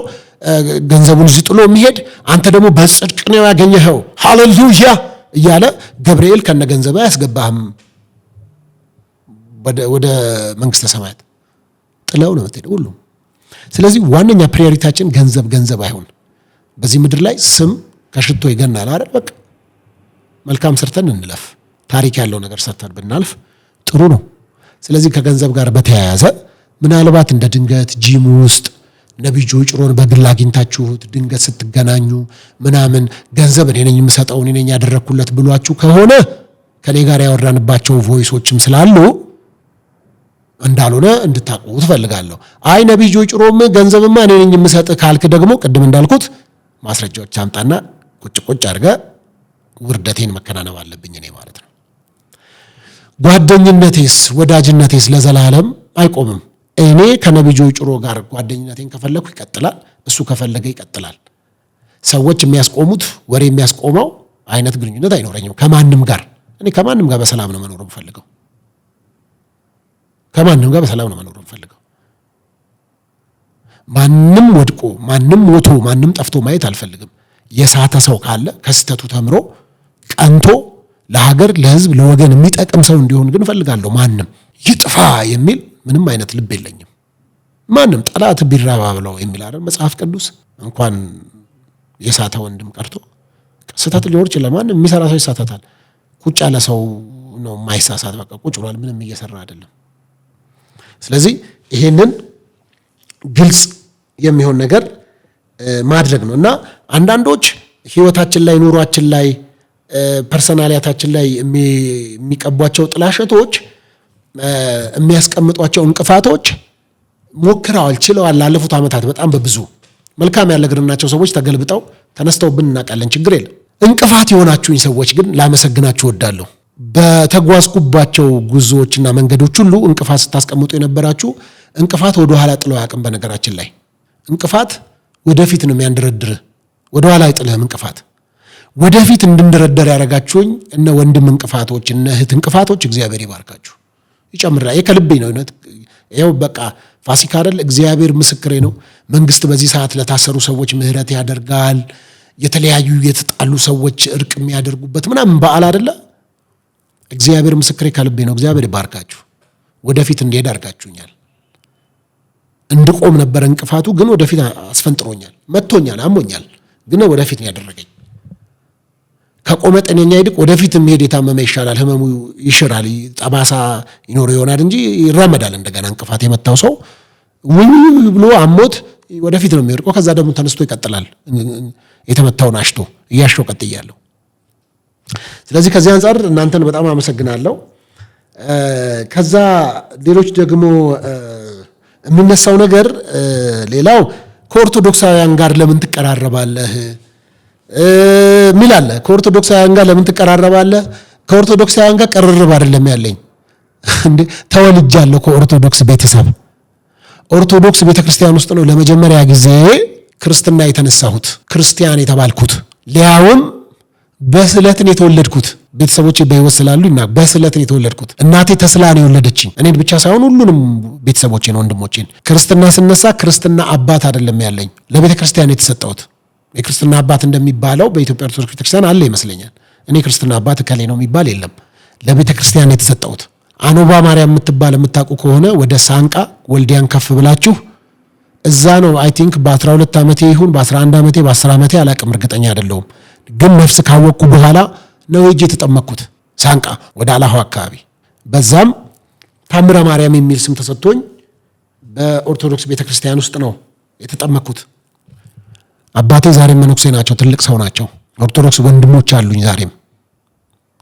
ገንዘቡን እዚህ ጥሎ የሚሄድ አንተ ደግሞ በጽድቅ ነው ያገኘኸው ሃሌሉያ እያለ ገብርኤል ከነ ገንዘብ አያስገባህም ወደ መንግስተ ሰማያት። ጥለው ነው የምትሄደው ሁሉም። ስለዚህ ዋነኛ ፕራዮሪቲያችን ገንዘብ አይሆን። በዚህ ምድር ላይ ስም ከሽቶ ይገናል አይደል? በቃ መልካም ሰርተን እንለፍ። ታሪክ ያለው ነገር ሰርተን ብናልፍ ጥሩ ነው። ስለዚህ ከገንዘብ ጋር በተያያዘ ምናልባት እንደ ድንገት ጂም ውስጥ ነብዩ ጭሮን በግል አግኝታችሁት ድንገት ስትገናኙ ምናምን ገንዘብ እኔ ነኝ የምሰጠው እኔ ነኝ ያደረኩለት ብሏችሁ ከሆነ ከኔ ጋር ያወራንባቸው ቮይሶችም ስላሉ እንዳልሆነ እንድታውቁ ትፈልጋለሁ። አይ ነብዩ ጭሮም ገንዘብማ እኔ ነኝ የምሰጥ ካልክ ደግሞ ቅድም እንዳልኩት ማስረጃዎች አምጣና ቁጭ አድርገህ ውርደቴን መከናነብ አለብኝ እኔ ማለት ነው። ጓደኝነቴስ ወዳጅነቴስ ለዘላለም አይቆምም። እኔ ከነብዩ ጭሮ ጋር ጓደኝነቴን ከፈለኩ ይቀጥላል፣ እሱ ከፈለገ ይቀጥላል። ሰዎች የሚያስቆሙት ወሬ የሚያስቆመው አይነት ግንኙነት አይኖረኝም ከማንም ጋር። እኔ ከማንም ጋር በሰላም ነው መኖር የምፈልገው። ከማንም ጋር በሰላም ነው መኖር የምፈልገው። ማንም ወድቆ ማንም ሞቶ ማንም ጠፍቶ ማየት አልፈልግም። የሳተ ሰው ካለ ከስተቱ ተምሮ ቀንቶ ለሀገር ለሕዝብ ለወገን የሚጠቅም ሰው እንዲሆን ግን እፈልጋለሁ። ማንም ይጥፋ የሚል ምንም አይነት ልብ የለኝም። ማንም ጠላት ቢራባ ብለው የሚል አይደል መጽሐፍ ቅዱስ። እንኳን የሳተ ወንድም ቀርቶ ስህተት ሊኖር ይችላል። ማንም የሚሰራ ሰው ይሳተታል። ቁጭ ያለ ሰው ነው የማይሳሳት። በቃ ቁጭ ብሏል፣ ምንም እየሰራ አይደለም። ስለዚህ ይሄንን ግልጽ የሚሆን ነገር ማድረግ ነው እና አንዳንዶች ህይወታችን ላይ ኑሯችን ላይ ፐርሰናሊያታችን ላይ የሚቀቧቸው ጥላሸቶች የሚያስቀምጧቸው እንቅፋቶች ሞክረዋል፣ ችለዋል። ላለፉት ዓመታት በጣም በብዙ መልካም ያለግርናቸው ሰዎች ተገልብጠው ተነስተውብን እናውቃለን። ችግር የለም። እንቅፋት የሆናችሁኝ ሰዎች ግን ላመሰግናችሁ እወዳለሁ። በተጓዝኩባቸው ጉዞዎችና መንገዶች ሁሉ እንቅፋት ስታስቀምጡ የነበራችሁ እንቅፋት ወደ ኋላ ጥለው አያውቅም። በነገራችን ላይ እንቅፋት ወደፊት ነው የሚያንደረድር፣ ወደ ኋላ አይጥልህም። እንቅፋት ወደፊት እንድንደረደር ያደረጋችሁኝ እነ ወንድም እንቅፋቶች፣ እነ እህት እንቅፋቶች እግዚአብሔር ይባርካችሁ ይጨምራል። ከልቤ ነው። ይኸው በቃ ፋሲካ አይደል? እግዚአብሔር ምስክሬ ነው። መንግስት በዚህ ሰዓት ለታሰሩ ሰዎች ምህረት ያደርጋል። የተለያዩ የተጣሉ ሰዎች እርቅ የሚያደርጉበት ምናምን በዓል አይደለ? እግዚአብሔር ምስክሬ ከልቤ ነው። እግዚአብሔር ይባርካችሁ። ወደፊት እንድሄድ አድርጋችሁኛል። እንድቆም ነበር እንቅፋቱ፣ ግን ወደፊት አስፈንጥሮኛል፣ መጥቶኛል፣ አሞኛል፣ ግን ወደፊት ነው ያደረገኝ። ከቆመ ጤነኛ ይልቅ ወደፊት የሚሄድ የታመመ ይሻላል። ህመሙ ይሽራል፣ ጠባሳ ይኖረው ይሆናል እንጂ ይራመዳል። እንደገና እንቅፋት የመታው ሰው ውይ ብሎ አሞት ወደፊት ነው የሚወድቀው። ከዛ ደግሞ ተነስቶ ይቀጥላል። የተመታውን አሽቶ እያሸው ቀጥያለሁ። ስለዚህ ከዚህ አንጻር እናንተን በጣም አመሰግናለሁ። ከዛ ሌሎች ደግሞ የሚነሳው ነገር ሌላው ከኦርቶዶክሳውያን ጋር ለምን ትቀራረባለህ ሚል አለ። ከኦርቶዶክሳውያን ጋር ለምን ትቀራረባለህ? ከኦርቶዶክሳውያን ጋር ቅርርብ አይደለም ያለኝ እንዴ። ተወልጃለሁ ከኦርቶዶክስ ቤተሰብ። ኦርቶዶክስ ቤተክርስቲያን ውስጥ ነው ለመጀመሪያ ጊዜ ክርስትና የተነሳሁት፣ ክርስቲያን የተባልኩት። ሊያውም በስዕለትን የተወለድኩት። ቤተሰቦቼ በሕይወት ስላሉና በስዕለትን የተወለድኩት። እናቴ ተስላ ነው የወለደችኝ። እኔን ብቻ ሳይሆን ሁሉንም ቤተሰቦቼን፣ ወንድሞቼን። ክርስትና ስነሳ ክርስትና አባት አይደለም ያለኝ፣ ለቤተ ክርስቲያን የተሰጠሁት። የክርስትና አባት እንደሚባለው በኢትዮጵያ ኦርቶዶክስ ቤተክርስቲያን አለ ይመስለኛል። እኔ ክርስትና አባት እከሌ ነው የሚባል የለም። ለቤተ ክርስቲያን የተሰጠሁት። አኖባ ማርያም የምትባል የምታውቁ ከሆነ ወደ ሳንቃ ወልዲያን ከፍ ብላችሁ እዛ ነው አይ ቲንክ በ12 ዓመቴ ይሁን በ11 ዓመቴ በ10 ዓመቴ አላቅም፣ እርግጠኛ አይደለሁም። ግን ነፍስ ካወቅኩ በኋላ ነው ሄጄ የተጠመቅኩት ሳንቃ ወደ አላሁ አካባቢ። በዛም ታምረ ማርያም የሚል ስም ተሰጥቶኝ በኦርቶዶክስ ቤተክርስቲያን ውስጥ ነው የተጠመቅኩት። አባቴ ዛሬም መነኩሴ ናቸው፣ ትልቅ ሰው ናቸው። ኦርቶዶክስ ወንድሞች አሉኝ ዛሬም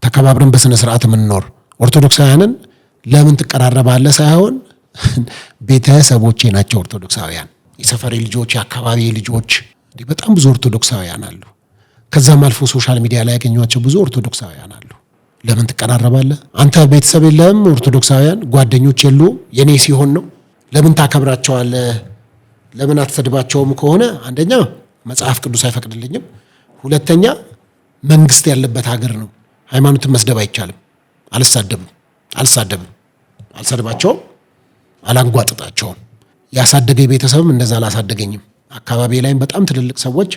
ተከባብረን በስነ ስርዓት የምንኖር። ኦርቶዶክሳውያንን ለምን ትቀራረባለህ ሳይሆን ቤተሰቦቼ ናቸው ኦርቶዶክሳውያን። የሰፈሬ ልጆች፣ የአካባቢ ልጆች፣ በጣም ብዙ ኦርቶዶክሳውያን አሉ። ከዛም አልፎ ሶሻል ሚዲያ ላይ ያገኟቸው ብዙ ኦርቶዶክሳውያን አሉ። ለምን ትቀራረባለህ? አንተ ቤተሰብ የለህም? ኦርቶዶክሳውያን ጓደኞች የሉም? የኔ ሲሆን ነው። ለምን ታከብራቸዋለህ? ለምን አትሰድባቸውም? ከሆነ አንደኛ መጽሐፍ ቅዱስ አይፈቅድልኝም፣ ሁለተኛ መንግስት ያለበት ሀገር ነው። ሃይማኖትን መስደብ አይቻልም። አልሳደብም፣ አልሰድባቸውም፣ አላንጓጥጣቸውም። ያሳደገኝ ቤተሰብም እንደዛ አላሳደገኝም። አካባቢ ላይም በጣም ትልልቅ ሰዎች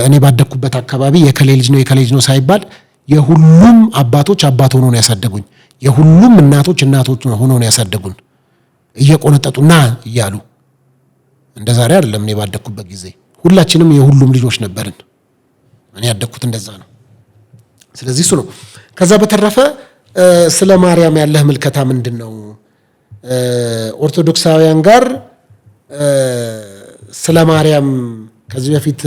እኔ ባደግኩበት አካባቢ የከሌ ልጅ ነው የከሌ ልጅ ነው ሳይባል የሁሉም አባቶች አባት ሆኖ ነው ያሳደጉኝ። የሁሉም እናቶች እናቶች ሆኖ ነው ያሳደጉን፣ እየቆነጠጡና እያሉ። እንደ ዛሬ አይደለም። እኔ ባደግኩበት ጊዜ ሁላችንም የሁሉም ልጆች ነበርን። እኔ ያደግኩት እንደዛ ነው። ስለዚህ እሱ ነው። ከዛ በተረፈ ስለ ማርያም ያለህ ምልከታ ምንድን ነው? ኦርቶዶክሳውያን ጋር ስለ ማርያም ከዚህ በፊት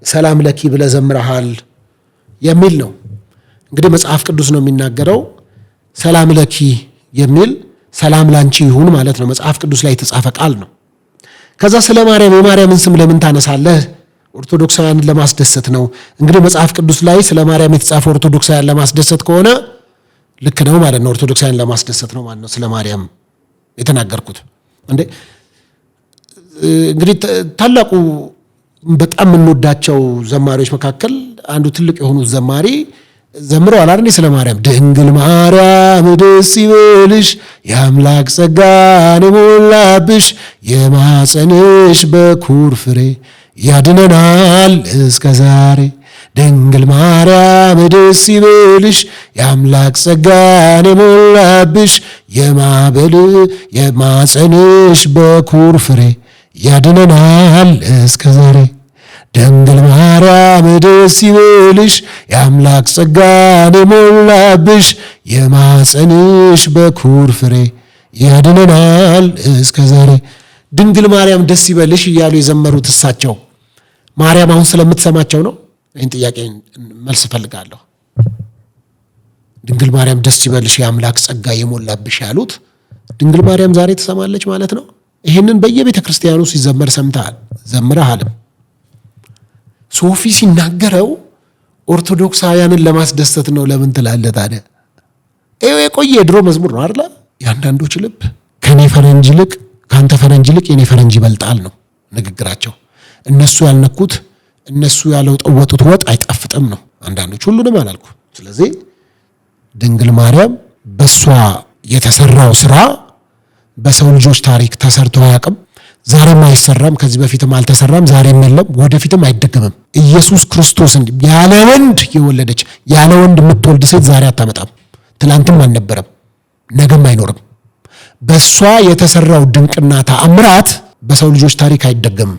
ሰላም ለኪ ብለህ ዘምረሃል የሚል ነው። እንግዲህ መጽሐፍ ቅዱስ ነው የሚናገረው። ሰላም ለኪ የሚል ሰላም ላንቺ ይሁን ማለት ነው። መጽሐፍ ቅዱስ ላይ የተጻፈ ቃል ነው። ከዛ ስለ ማርያም የማርያምን ስም ለምን ታነሳለህ? ኦርቶዶክሳውያንን ለማስደሰት ነው። እንግዲህ መጽሐፍ ቅዱስ ላይ ስለ ማርያም የተጻፈ ኦርቶዶክሳውያን ለማስደሰት ከሆነ ልክ ነው ማለት ነው። ኦርቶዶክሳውያን ለማስደሰት ነው ማለት ነው ስለ ማርያም የተናገርኩት። እንግዲህ ታላቁ በጣም የምንወዳቸው ዘማሪዎች መካከል አንዱ ትልቅ የሆኑት ዘማሪ ዘምረዋል አይደል? ስለ ማርያም ድንግል ማርያም ደስ ይበልሽ የአምላክ ጸጋን የሞላብሽ የማኅፀንሽ በኩር ፍሬ ያድነናል እስከ ዛሬ። ድንግል ማርያም ደስ ይበልሽ የአምላክ ጸጋን የሞላብሽ የማኅፀንሽ በኩር ፍሬ ያድነናል እስከ ዛሬ። ድንግል ማርያም ደስ ይበልሽ የአምላክ ጸጋን የሞላብሽ የማኅፀንሽ በኩር ፍሬ ያድነናል እስከ ዛሬ። ድንግል ማርያም ደስ ይበልሽ እያሉ የዘመሩት እሳቸው ማርያም አሁን ስለምትሰማቸው ነው? ይህን ጥያቄ መልስ እፈልጋለሁ። ድንግል ማርያም ደስ ይበልሽ የአምላክ ጸጋ የሞላብሽ ያሉት ድንግል ማርያም ዛሬ ትሰማለች ማለት ነው? ይህንን በየቤተ ክርስቲያኑ ሲዘመር ሰምተሃል፣ ዘምረሃልም። ሶፊ ሲናገረው ኦርቶዶክሳውያንን ለማስደሰት ነው። ለምን ትላለህ ታዲያ? ይኸው የቆየ የድሮ መዝሙር ነው አይደል? የአንዳንዶች ልብ ከኔ ፈረንጅ ይልቅ ከአንተ ፈረንጅ ይልቅ የኔ ፈረንጅ ይበልጣል ነው ንግግራቸው። እነሱ ያልነኩት እነሱ ያልወጡት ወጥ አይጣፍጥም ነው። አንዳንዶች፣ ሁሉንም አላልኩ። ስለዚህ ድንግል ማርያም በሷ የተሰራው ስራ በሰው ልጆች ታሪክ ተሰርቶ አያውቅም። ዛሬም አይሰራም። ከዚህ በፊትም አልተሰራም፣ ዛሬም የለም፣ ወደፊትም አይደገምም። ኢየሱስ ክርስቶስን ያለ ወንድ የወለደች ያለ ወንድ የምትወልድ ሴት ዛሬ አታመጣም። ትላንትም አልነበረም፣ ነገም አይኖርም። በሷ የተሰራው ድንቅና ተአምራት በሰው ልጆች ታሪክ አይደገምም።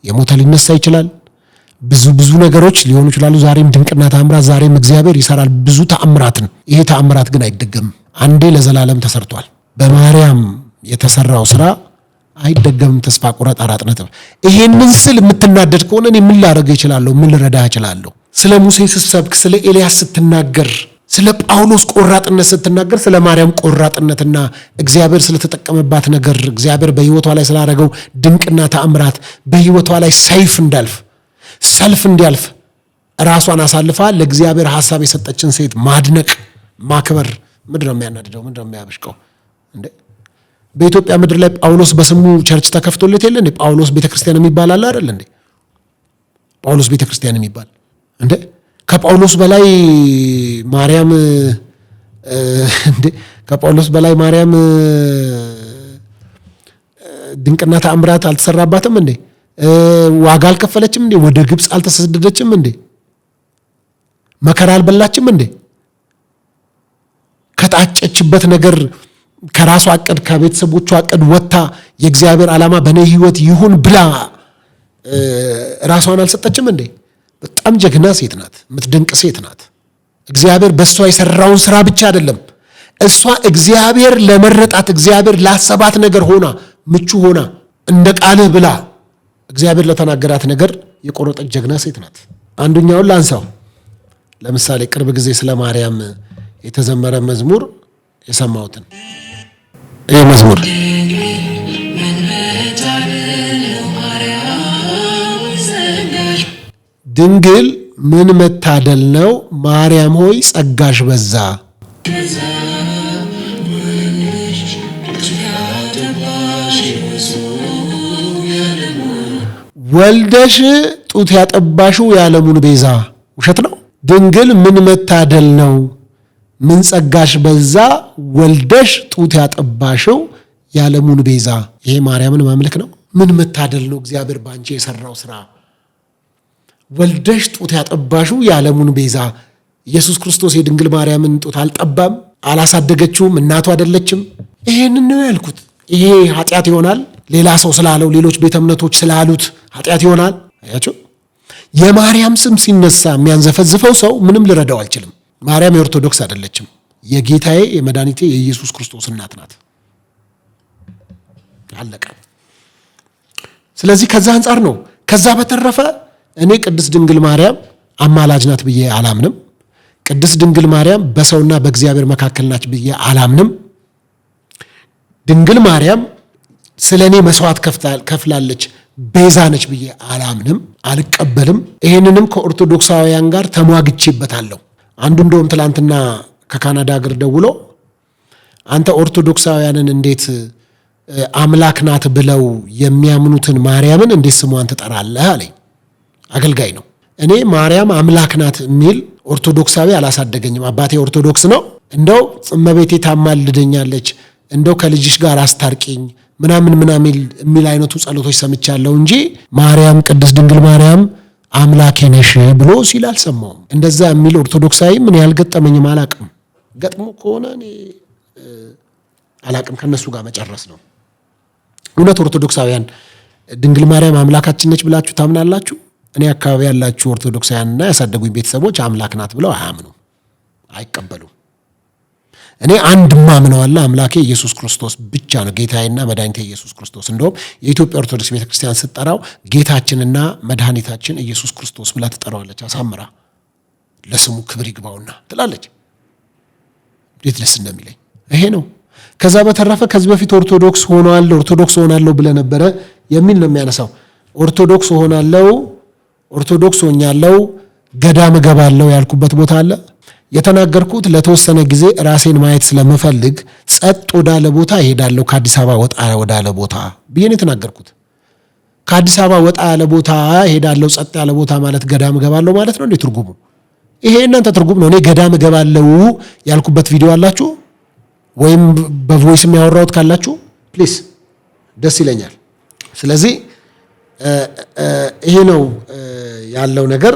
የሞተ ሊነሳ ይችላል። ብዙ ነገሮች ሊሆኑ ይችላሉ። ዛሬም ድንቅና ተአምራት፣ ዛሬም እግዚአብሔር ይሰራል ብዙ ተአምራትን። ይሄ ተአምራት ግን አይደገምም። አንዴ ለዘላለም ተሰርቷል። በማርያም የተሰራው ስራ አይደገምም። ተስፋ ቁረጥ 4 ነጥብ። ይሄንን ስል የምትናደድ ከሆነ እኔ ምን ላደርግህ እችላለሁ? ምን ልረዳህ እችላለሁ? ስለ ሙሴ ስትሰብክ፣ ስለ ኤልያስ ስትናገር፣ ስለ ጳውሎስ ቆራጥነት ስትናገር፣ ስለ ማርያም ቆራጥነትና እግዚአብሔር ስለተጠቀመባት ነገር፣ እግዚአብሔር በሕይወቷ ላይ ስላደረገው ድንቅና ተአምራት፣ በሕይወቷ ላይ ሰልፍ እንዲያልፍ ራሷን አሳልፋ ለእግዚአብሔር ሐሳብ የሰጠችን ሴት ማድነቅ፣ ማክበር ምንድን ነው የሚያናድደው? ምንድን ነው የሚያበሽቀው እንዴ? በኢትዮጵያ ምድር ላይ ጳውሎስ በስሙ ቸርች ተከፍቶለት የለ እንዴ? ጳውሎስ ቤተክርስቲያን የሚባል አለ አይደል እንዴ? ጳውሎስ ቤተክርስቲያን የሚባል እንዴ? ከጳውሎስ በላይ ማርያም እንዴ? ከጳውሎስ በላይ ማርያም ድንቅና ተአምራት አልተሰራባትም እንዴ? ዋጋ አልከፈለችም እንዴ? ወደ ግብፅ አልተሰደደችም እንዴ? መከራ አልበላችም እንዴ? ከጣጨችበት ነገር ከራሷ አቀድ ከቤተሰቦቿ አቀድ ወጥታ የእግዚአብሔር ዓላማ በእኔ ህይወት ይሁን ብላ ራሷን አልሰጠችም እንዴ? በጣም ጀግና ሴት ናት። የምትደንቅ ሴት ናት። እግዚአብሔር በእሷ የሰራውን ስራ ብቻ አይደለም፣ እሷ እግዚአብሔር ለመረጣት እግዚአብሔር ላሰባት ነገር ሆና ምቹ ሆና እንደ ቃልህ ብላ እግዚአብሔር ለተናገራት ነገር የቆረጠች ጀግና ሴት ናት። አንዱኛውን ላንሳው። ለምሳሌ ቅርብ ጊዜ ስለ ማርያም የተዘመረ መዝሙር የሰማሁትን ይህ መዝሙር ድንግል ምን መታደል ነው ማርያም ሆይ ጸጋሽ በዛ፣ ወልደሽ ጡት ያጠባሽው የዓለሙን ቤዛ። ውሸት ነው። ድንግል ምን መታደል ነው፣ ምን ጸጋሽ በዛ፣ ወልደሽ ጡት ያጠባሽው የዓለሙን ቤዛ። ይሄ ማርያምን ማምለክ ነው። ምን መታደል ነው እግዚአብሔር ባንቺ የሰራው ስራ። ወልደሽ ጡት ያጠባሽው የዓለሙን ቤዛ። ኢየሱስ ክርስቶስ የድንግል ማርያምን ጡት አልጠባም፣ አላሳደገችውም፣ እናቱ አይደለችም። ይሄንን ነው ያልኩት። ይሄ ኃጢአት ይሆናል? ሌላ ሰው ስላለው፣ ሌሎች ቤተ እምነቶች ስላሉት ኃጢአት ይሆናል? አያችሁ፣ የማርያም ስም ሲነሳ የሚያንዘፈዝፈው ሰው ምንም ልረዳው አልችልም። ማርያም የኦርቶዶክስ አይደለችም። የጌታዬ የመድኃኒቴ የኢየሱስ ክርስቶስ እናት ናት። አለቀ። ስለዚህ ከዛ አንጻር ነው። ከዛ በተረፈ እኔ ቅድስት ድንግል ማርያም አማላጅ ናት ብዬ አላምንም። ቅድስት ድንግል ማርያም በሰውና በእግዚአብሔር መካከል ናት ብዬ አላምንም። ድንግል ማርያም ስለ እኔ መስዋዕት ከፍላለች ቤዛ ነች ብዬ አላምንም፣ አልቀበልም። ይሄንንም ከኦርቶዶክሳውያን ጋር ተሟግቼበታለሁ። አንዱ እንደውም ትላንትና ከካናዳ ሀገር ደውሎ አንተ ኦርቶዶክሳውያንን እንዴት አምላክ ናት ብለው የሚያምኑትን ማርያምን እንዴት ስሟን ትጠራለህ አለኝ። አገልጋይ ነው። እኔ ማርያም አምላክ ናት የሚል ኦርቶዶክሳዊ አላሳደገኝም። አባቴ ኦርቶዶክስ ነው። እንደው እመቤቴ ታማልደኛለች፣ እንደው ከልጅሽ ጋር አስታርቂኝ ምናምን የሚል አይነቱ ጸሎቶች ሰምቻለሁ እንጂ ማርያም ቅድስት ድንግል ማርያም አምላኬ ነሽ ብሎ ሲል አልሰማውም። እንደዛ የሚል ኦርቶዶክሳዊ ምን ያልገጠመኝም አላቅም። ገጥሞ ከሆነ እኔ አላቅም። ከነሱ ጋር መጨረስ ነው። እውነት ኦርቶዶክሳውያን ድንግል ማርያም አምላካችን ነች ብላችሁ ታምናላችሁ? እኔ አካባቢ ያላችሁ ኦርቶዶክሳውያንና ያሳደጉኝ ቤተሰቦች አምላክ ናት ብለው አያምኑም፣ አይቀበሉም። እኔ አንድ ማምነው አለ አምላኬ ኢየሱስ ክርስቶስ ብቻ ነው፣ ጌታዬና መድኃኒቴ ኢየሱስ ክርስቶስ። እንደውም የኢትዮጵያ ኦርቶዶክስ ቤተክርስቲያን ስትጠራው ጌታችንና መድኃኒታችን ኢየሱስ ክርስቶስ ብላ ትጠራዋለች። አሳምራ ለስሙ ክብር ይግባውና ትላለች። እንዴት ደስ እንደሚለኝ ይሄ ነው። ከዛ በተረፈ ከዚህ በፊት ኦርቶዶክስ ሆናለሁ ብለህ ነበረ የሚል ነው የሚያነሳው። ኦርቶዶክስ ሆኛለሁ ገዳም እገባለሁ ያልኩበት ቦታ አለ። የተናገርኩት ለተወሰነ ጊዜ ራሴን ማየት ስለምፈልግ ጸጥ ወዳለ ቦታ እሄዳለሁ፣ ከአዲስ አበባ ወጣ ወዳለ ቦታ ብዬ ነው የተናገርኩት። ከአዲስ አበባ ወጣ ያለ ቦታ እሄዳለሁ፣ ጸጥ ያለ ቦታ ማለት ገዳም እገባለሁ ማለት ነው እንዴ ትርጉሙ? ይሄ እናንተ ትርጉም ነው። እኔ ገዳም እገባለሁ ያልኩበት ቪዲዮ አላችሁ ወይም በቮይስ የሚያወራውት ካላችሁ ፕሊስ ደስ ይለኛል። ስለዚህ ይሄ ነው ያለው ነገር።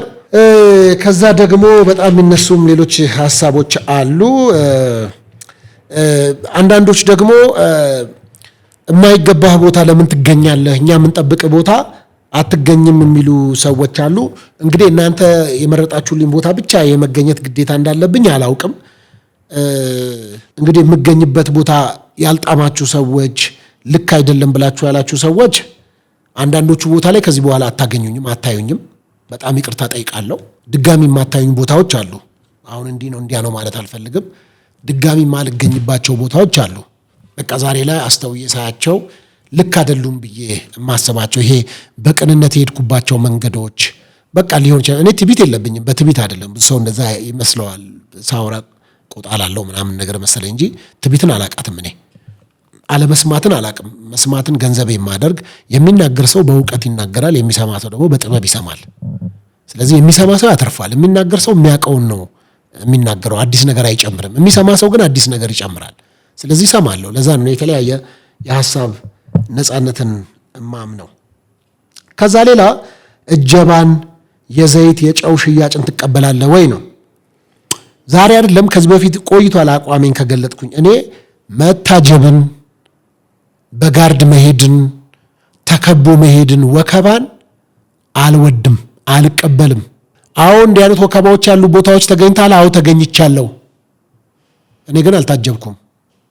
ከዛ ደግሞ በጣም የሚነሱም ሌሎች ሀሳቦች አሉ። አንዳንዶች ደግሞ የማይገባህ ቦታ ለምን ትገኛለህ፣ እኛ የምንጠብቅ ቦታ አትገኝም የሚሉ ሰዎች አሉ። እንግዲህ እናንተ የመረጣችሁልኝ ቦታ ብቻ የመገኘት ግዴታ እንዳለብኝ አላውቅም። እንግዲህ የምገኝበት ቦታ ያልጣማችሁ ሰዎች፣ ልክ አይደለም ብላችሁ ያላችሁ ሰዎች አንዳንዶቹ ቦታ ላይ ከዚህ በኋላ አታገኙኝም፣ አታዩኝም። በጣም ይቅርታ ጠይቃለሁ። ድጋሚ የማታዩኝ ቦታዎች አሉ። አሁን እንዲህ ነው እንዲያ ነው ማለት አልፈልግም። ድጋሚ የማልገኝባቸው ቦታዎች አሉ። በቃ ዛሬ ላይ አስተውዬ ሳያቸው ልክ አይደሉም ብዬ የማስባቸው ይሄ በቅንነት የሄድኩባቸው መንገዶች በቃ ሊሆን ይችላል። እኔ ትዕቢት የለብኝም፣ በትዕቢት አይደለም። ሰው እንደዛ ይመስለዋል ሳውራ ቆጣላለሁ ምናምን ነገር መሰለኝ እንጂ ትዕቢትን አላቃትም። እኔ አለመስማትን አላቅም። መስማትን ገንዘብ የማደርግ የሚናገር ሰው በእውቀት ይናገራል፣ የሚሰማ ሰው ደግሞ በጥበብ ይሰማል። ስለዚህ የሚሰማ ሰው ያተርፋል። የሚናገር ሰው የሚያውቀውን ነው የሚናገረው፣ አዲስ ነገር አይጨምርም። የሚሰማ ሰው ግን አዲስ ነገር ይጨምራል። ስለዚህ እሰማለሁ። ለዛ ነው የተለያየ የሀሳብ ነፃነትን እማምነው። ከዛ ሌላ እጀባን፣ የዘይት የጨው ሽያጭን ትቀበላለህ ወይ ነው። ዛሬ አይደለም ከዚህ በፊት ቆይቷል አቋሜን ከገለጥኩኝ። እኔ መታጀብን፣ በጋርድ መሄድን፣ ተከቦ መሄድን፣ ወከባን አልወድም፣ አልቀበልም። አዎ እንዲህ አይነት ወከባዎች ያሉ ቦታዎች ተገኝታል። አዎ ተገኝቻለሁ። እኔ ግን አልታጀብኩም፣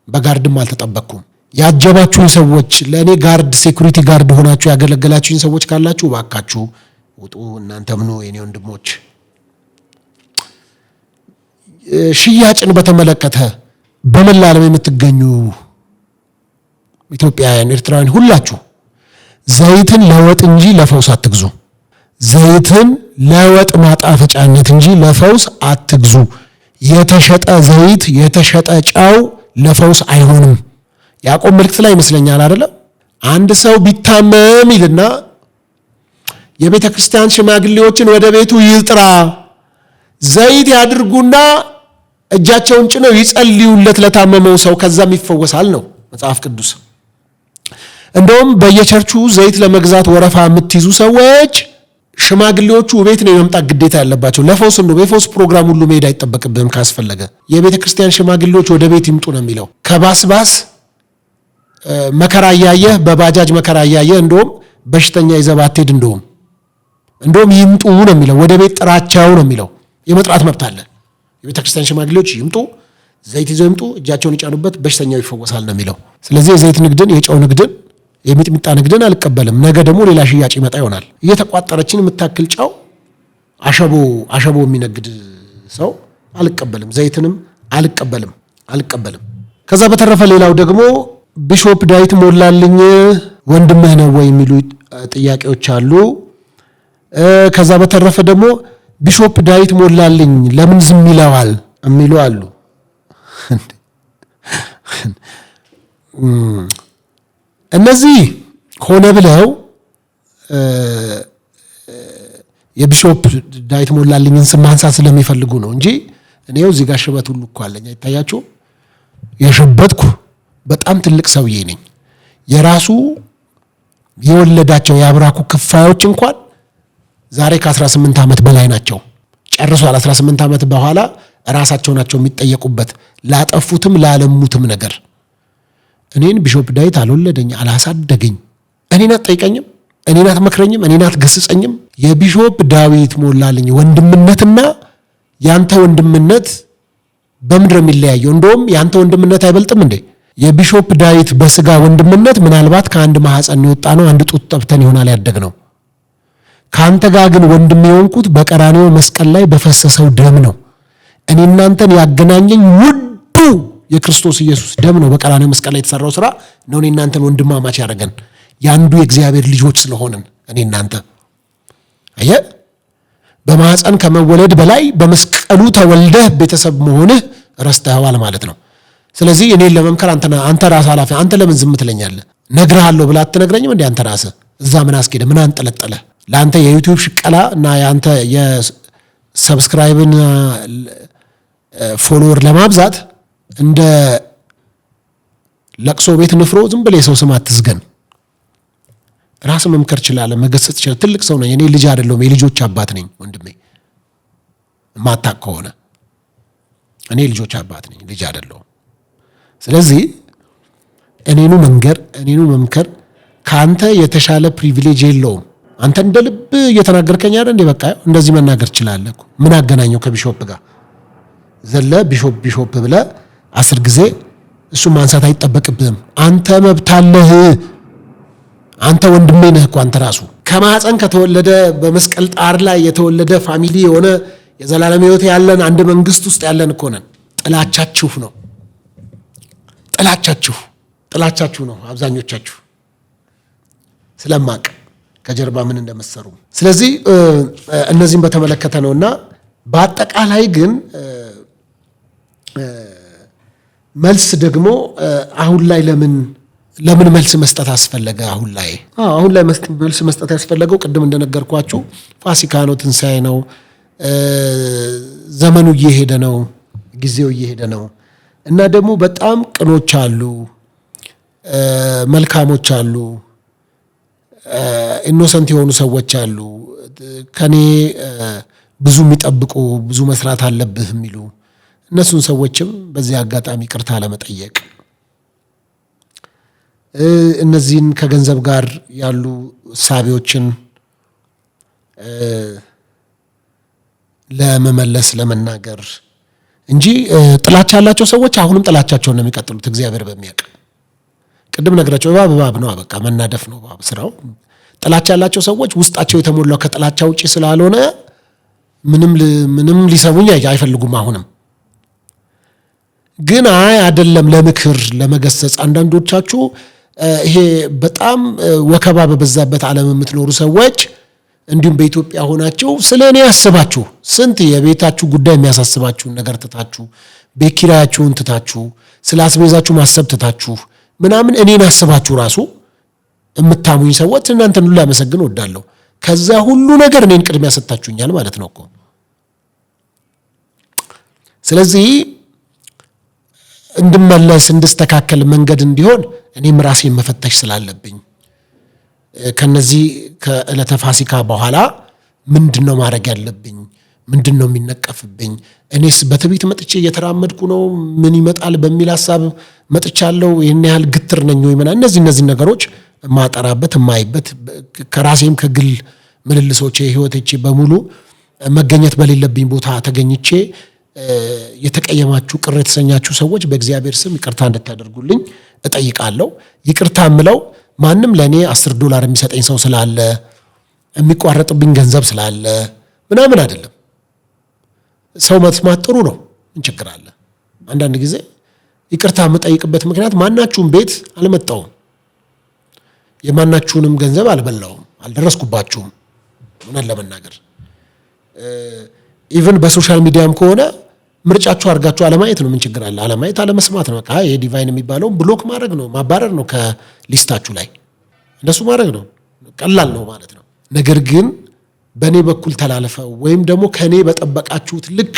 በጋርድም አልተጠበቅኩም። ያጀባችሁኝ ሰዎች፣ ለእኔ ጋርድ ሴኩሪቲ ጋርድ ሆናችሁ ያገለገላችሁኝ ሰዎች ካላችሁ እባካችሁ ውጡ። እናንተ ምኑ የኔ ወንድሞች። ሽያጭን በተመለከተ በመላ ዓለም የምትገኙ ኢትዮጵያውያን፣ ኤርትራውያን ሁላችሁ ዘይትን ለወጥ እንጂ ለፈውስ አትግዙ። ዘይትን ለወጥ ማጣፈጫነት እንጂ ለፈውስ አትግዙ። የተሸጠ ዘይት የተሸጠ ጨው ለፈውስ አይሆንም። ያዕቆብ መልእክት ላይ ይመስለኛል አይደለም፣ አንድ ሰው ቢታመም ይልና የቤተ ክርስቲያን ሽማግሌዎችን ወደ ቤቱ ይጥራ፣ ዘይት ያድርጉና እጃቸውን ጭነው ይጸልዩለት ለታመመው ሰው፣ ከዛም ይፈወሳል ነው መጽሐፍ ቅዱስ። እንደውም በየቸርቹ ዘይት ለመግዛት ወረፋ የምትይዙ ሰዎች ሽማግሌዎቹ ቤት ነው የመምጣት ግዴታ ያለባቸው። ለፈውስ ነው፣ በፈውስ ፕሮግራም ሁሉ መሄድ አይጠበቅብህም። ካስፈለገ የቤተ ክርስቲያን ሽማግሌዎች ወደ ቤት ይምጡ ነው የሚለው። ከባስባስ መከራ እያየህ በባጃጅ መከራ እያየህ እንደውም በሽተኛ ይዘህ ባትሄድ እንደውም ይምጡ ነው የሚለው። ወደ ቤት ጥራቸው ነው የሚለው። የመጥራት መብት አለ። የቤተ ክርስቲያን ሽማግሌዎች ይምጡ፣ ዘይት ይዘው ይምጡ፣ እጃቸውን ይጫኑበት፣ በሽተኛው ይፈወሳል ነው የሚለው። ስለዚህ የዘይት ንግድን፣ የጨው ንግድን፣ የሚጥሚጣ ንግድን አልቀበልም። ነገ ደግሞ ሌላ ሽያጭ ይመጣ ይሆናል። እየተቋጠረችን የምታክል ጨው አሸቦ የሚነግድ ሰው አልቀበልም። ዘይትንም አልቀበልም። ከዛ በተረፈ ሌላው ደግሞ ቢሾፕ ዳዊት ሞላልኝ ወንድምህ ነው ወይ የሚሉ ጥያቄዎች አሉ። ከዛ በተረፈ ደግሞ ቢሾፕ ዳዊት ሞላልኝ ለምን ዝም ይለዋል የሚሉ አሉ። እነዚህ ሆነ ብለው የቢሾፕ ዳዊት ሞላልኝን ስም ማንሳት ስለሚፈልጉ ነው እንጂ እኔው እዚህ ጋር ሽበት ሁሉ እኮ አለኝ አይታያችሁ። የሸበትኩ በጣም ትልቅ ሰውዬ ነኝ። የራሱ የወለዳቸው የአብራኩ ክፋዮች እንኳን ዛሬ ከ18 ዓመት በላይ ናቸው። ጨርሷል። 18 ዓመት በኋላ ራሳቸው ናቸው የሚጠየቁበት ላጠፉትም ላለሙትም ነገር። እኔን ቢሾፕ ዳዊት አልወለደኝ፣ አላሳደገኝ። እኔን አትጠይቀኝም፣ እኔን አትመክረኝም፣ እኔን አትገስጸኝም። የቢሾፕ ዳዊት ሞላልኝ ወንድምነትና ያንተ ወንድምነት በምድር የሚለያየው? እንደውም ያንተ ወንድምነት አይበልጥም እንዴ? የቢሾፕ ዳዊት በስጋ ወንድምነት ምናልባት ከአንድ ማህፀን የወጣ ነው፣ አንድ ጡት ጠብተን ይሆናል ያደግ ነው። ከአንተ ጋር ግን ወንድም የሆንኩት በቀራንዮ መስቀል ላይ በፈሰሰው ደም ነው። እኔ እናንተን ያገናኘኝ ውዱ የክርስቶስ ኢየሱስ ደም ነው። በቀራንዮ መስቀል ላይ የተሰራው ስራ ነው እኔ እናንተን ወንድማማች ያደረገን፣ ያንዱ የእግዚአብሔር ልጆች ስለሆንን እኔ እናንተ። አየህ፣ በማህፀን ከመወለድ በላይ በመስቀሉ ተወልደህ ቤተሰብ መሆንህ ረስተኸዋል ማለት ነው። ስለዚህ እኔን ለመምከር አንተ ራስህ ኃላፊ። አንተ ለምን ዝም ትለኛለህ? ነግርሃለሁ ብለህ አትነግረኝም እንዴ? አንተ ራስህ እዛ ምን አስኬደ? ምን አንጠለጠለህ? ለአንተ የዩቲዩብ ሽቀላ እና የአንተ የሰብስክራይብን ፎሎወር ለማብዛት እንደ ለቅሶ ቤት ንፍሮ ዝም ብለህ የሰው ስም አትዝገን። ራስህ መምከር ትችላለህ፣ መገሰጽ ትችላለህ። ትልቅ ሰው ነኝ እኔ፣ ልጅ አይደለሁም። የልጆች አባት ነኝ ወንድሜ። ማታቅ ከሆነ እኔ ልጆች አባት ነኝ፣ ልጅ አይደለሁም። ስለዚህ እኔኑ መምከር ከአንተ የተሻለ ፕሪቪሌጅ የለውም። አንተ እንደ ልብ እየተናገርከኝ አይደል እንዴ? በቃ እንደዚህ መናገር ትችላለህ እኮ። ምን አገናኘው ከቢሾፕ ጋር? ዘለ ቢሾፕ ብለህ 10 ጊዜ እሱን ማንሳት አይጠበቅብህም። አንተ መብት አለህ። አንተ ወንድሜ ነህ እኮ አንተ ራሱ ከማህፀን ከተወለደ በመስቀል ጣር ላይ የተወለደ ፋሚሊ የሆነ የዘላለም ሕይወት ያለን አንድ መንግስት ውስጥ ያለን እኮ ነን። ጥላቻችሁ ነው አብዛኞቻችሁ ስለማቅ ከጀርባ ምን እንደመሰሩ። ስለዚህ እነዚህም በተመለከተ ነውና በአጠቃላይ ግን መልስ ደግሞ አሁን ላይ ለምን መልስ መስጠት አስፈለገ? አሁን ላይ መልስ መስጠት ያስፈለገው ቅድም እንደነገርኳችሁ ፋሲካ ነው፣ ትንሣኤ ነው፣ ዘመኑ እየሄደ ነው፣ ጊዜው እየሄደ ነው እና ደግሞ በጣም ቅኖች አሉ፣ መልካሞች አሉ፣ ኢኖሰንት የሆኑ ሰዎች አሉ፣ ከኔ ብዙ የሚጠብቁ ብዙ መስራት አለብህ የሚሉ እነሱን ሰዎችም በዚህ አጋጣሚ ይቅርታ ለመጠየቅ እነዚህን ከገንዘብ ጋር ያሉ ሳቢዎችን ለመመለስ ለመናገር እንጂ ጥላቻ ያላቸው ሰዎች አሁንም ጥላቻቸውን ነው የሚቀጥሉት። እግዚአብሔር በሚያውቅ ቅድም ነገራቸው እባብ ነው፣ በቃ መናደፍ ነው እባብ ስራው። ጥላቻ ያላቸው ሰዎች ውስጣቸው የተሞላው ከጥላቻ ውጪ ስላልሆነ ምንም ሊሰሙኝ አይፈልጉም። አሁንም ግን አይደለም ለምክር ለመገሰጽ አንዳንዶቻችሁ ይሄ በጣም ወከባ በበዛበት ዓለም የምትኖሩ ሰዎች እንዲሁም በኢትዮጵያ ሆናችሁ ስለ እኔ ያስባችሁ ስንት የቤታችሁ ጉዳይ የሚያሳስባችሁን ነገር ትታችሁ ቤት ኪራያችሁን ትታችሁ ስለ አስቤዛችሁ ማሰብ ትታችሁ ምናምን እኔን አስባችሁ ራሱ የምታሙኝ ሰዎች እናንተን ሁሉ ላመሰግን እወዳለሁ። ከዛ ሁሉ ነገር እኔን ቅድሚያ ሰጣችሁኛል ማለት ነው እኮ። ስለዚህ እንድመለስ እንድስተካከል መንገድ እንዲሆን እኔም ራሴን መፈተሽ ስላለብኝ ከነዚህ ከዕለተ ፋሲካ በኋላ ምንድነው ማድረግ ያለብኝ? ምንድነው የሚነቀፍብኝ? እኔስ በትዕቢት መጥቼ እየተራመድኩ ነው ምን ይመጣል በሚል ሐሳብ መጥቻለሁ? ይሄን ያህል ግትር ነኝ ወይ? እነዚህ ነገሮች ማጠራበት የማይበት ከራሴም ከግል ምልልሶቼ ህይወቴ በሙሉ መገኘት በሌለብኝ ቦታ ተገኝቼ የተቀየማችሁ ቅር የተሰኛችሁ ሰዎች በእግዚአብሔር ስም ይቅርታ እንድታደርጉልኝ እጠይቃለሁ። ይቅርታ የምለው ማንም ለኔ $10 የሚሰጠኝ ሰው ስላለ የሚቋረጥብኝ ገንዘብ ስላለ ምናምን አይደለም። ሰው መስማት ጥሩ ነው፣ ምን ችግር አለ? አንዳንድ ጊዜ ይቅርታ የምጠይቅበት ምክንያት ማናችሁም ቤት አልመጣውም፣ የማናችሁንም ገንዘብ አልበላውም፣ አልደረስኩባችሁም። ምን ለመናገር ኢቭን በሶሻል ሚዲያም ከሆነ ምርጫችሁ አድርጋችሁ አለማየት ነው። ምን ችግር አለ? አለማየት አለመስማት ነው። በቃ የዲቫይን የሚባለው ብሎክ ማድረግ ነው፣ ማባረር ነው ከሊስታችሁ ላይ። እንደሱ ማድረግ ነው፣ ቀላል ነው ማለት ነው። ነገር ግን በእኔ በኩል ተላልፈው ወይም ደግሞ ከእኔ በጠበቃችሁት ልክ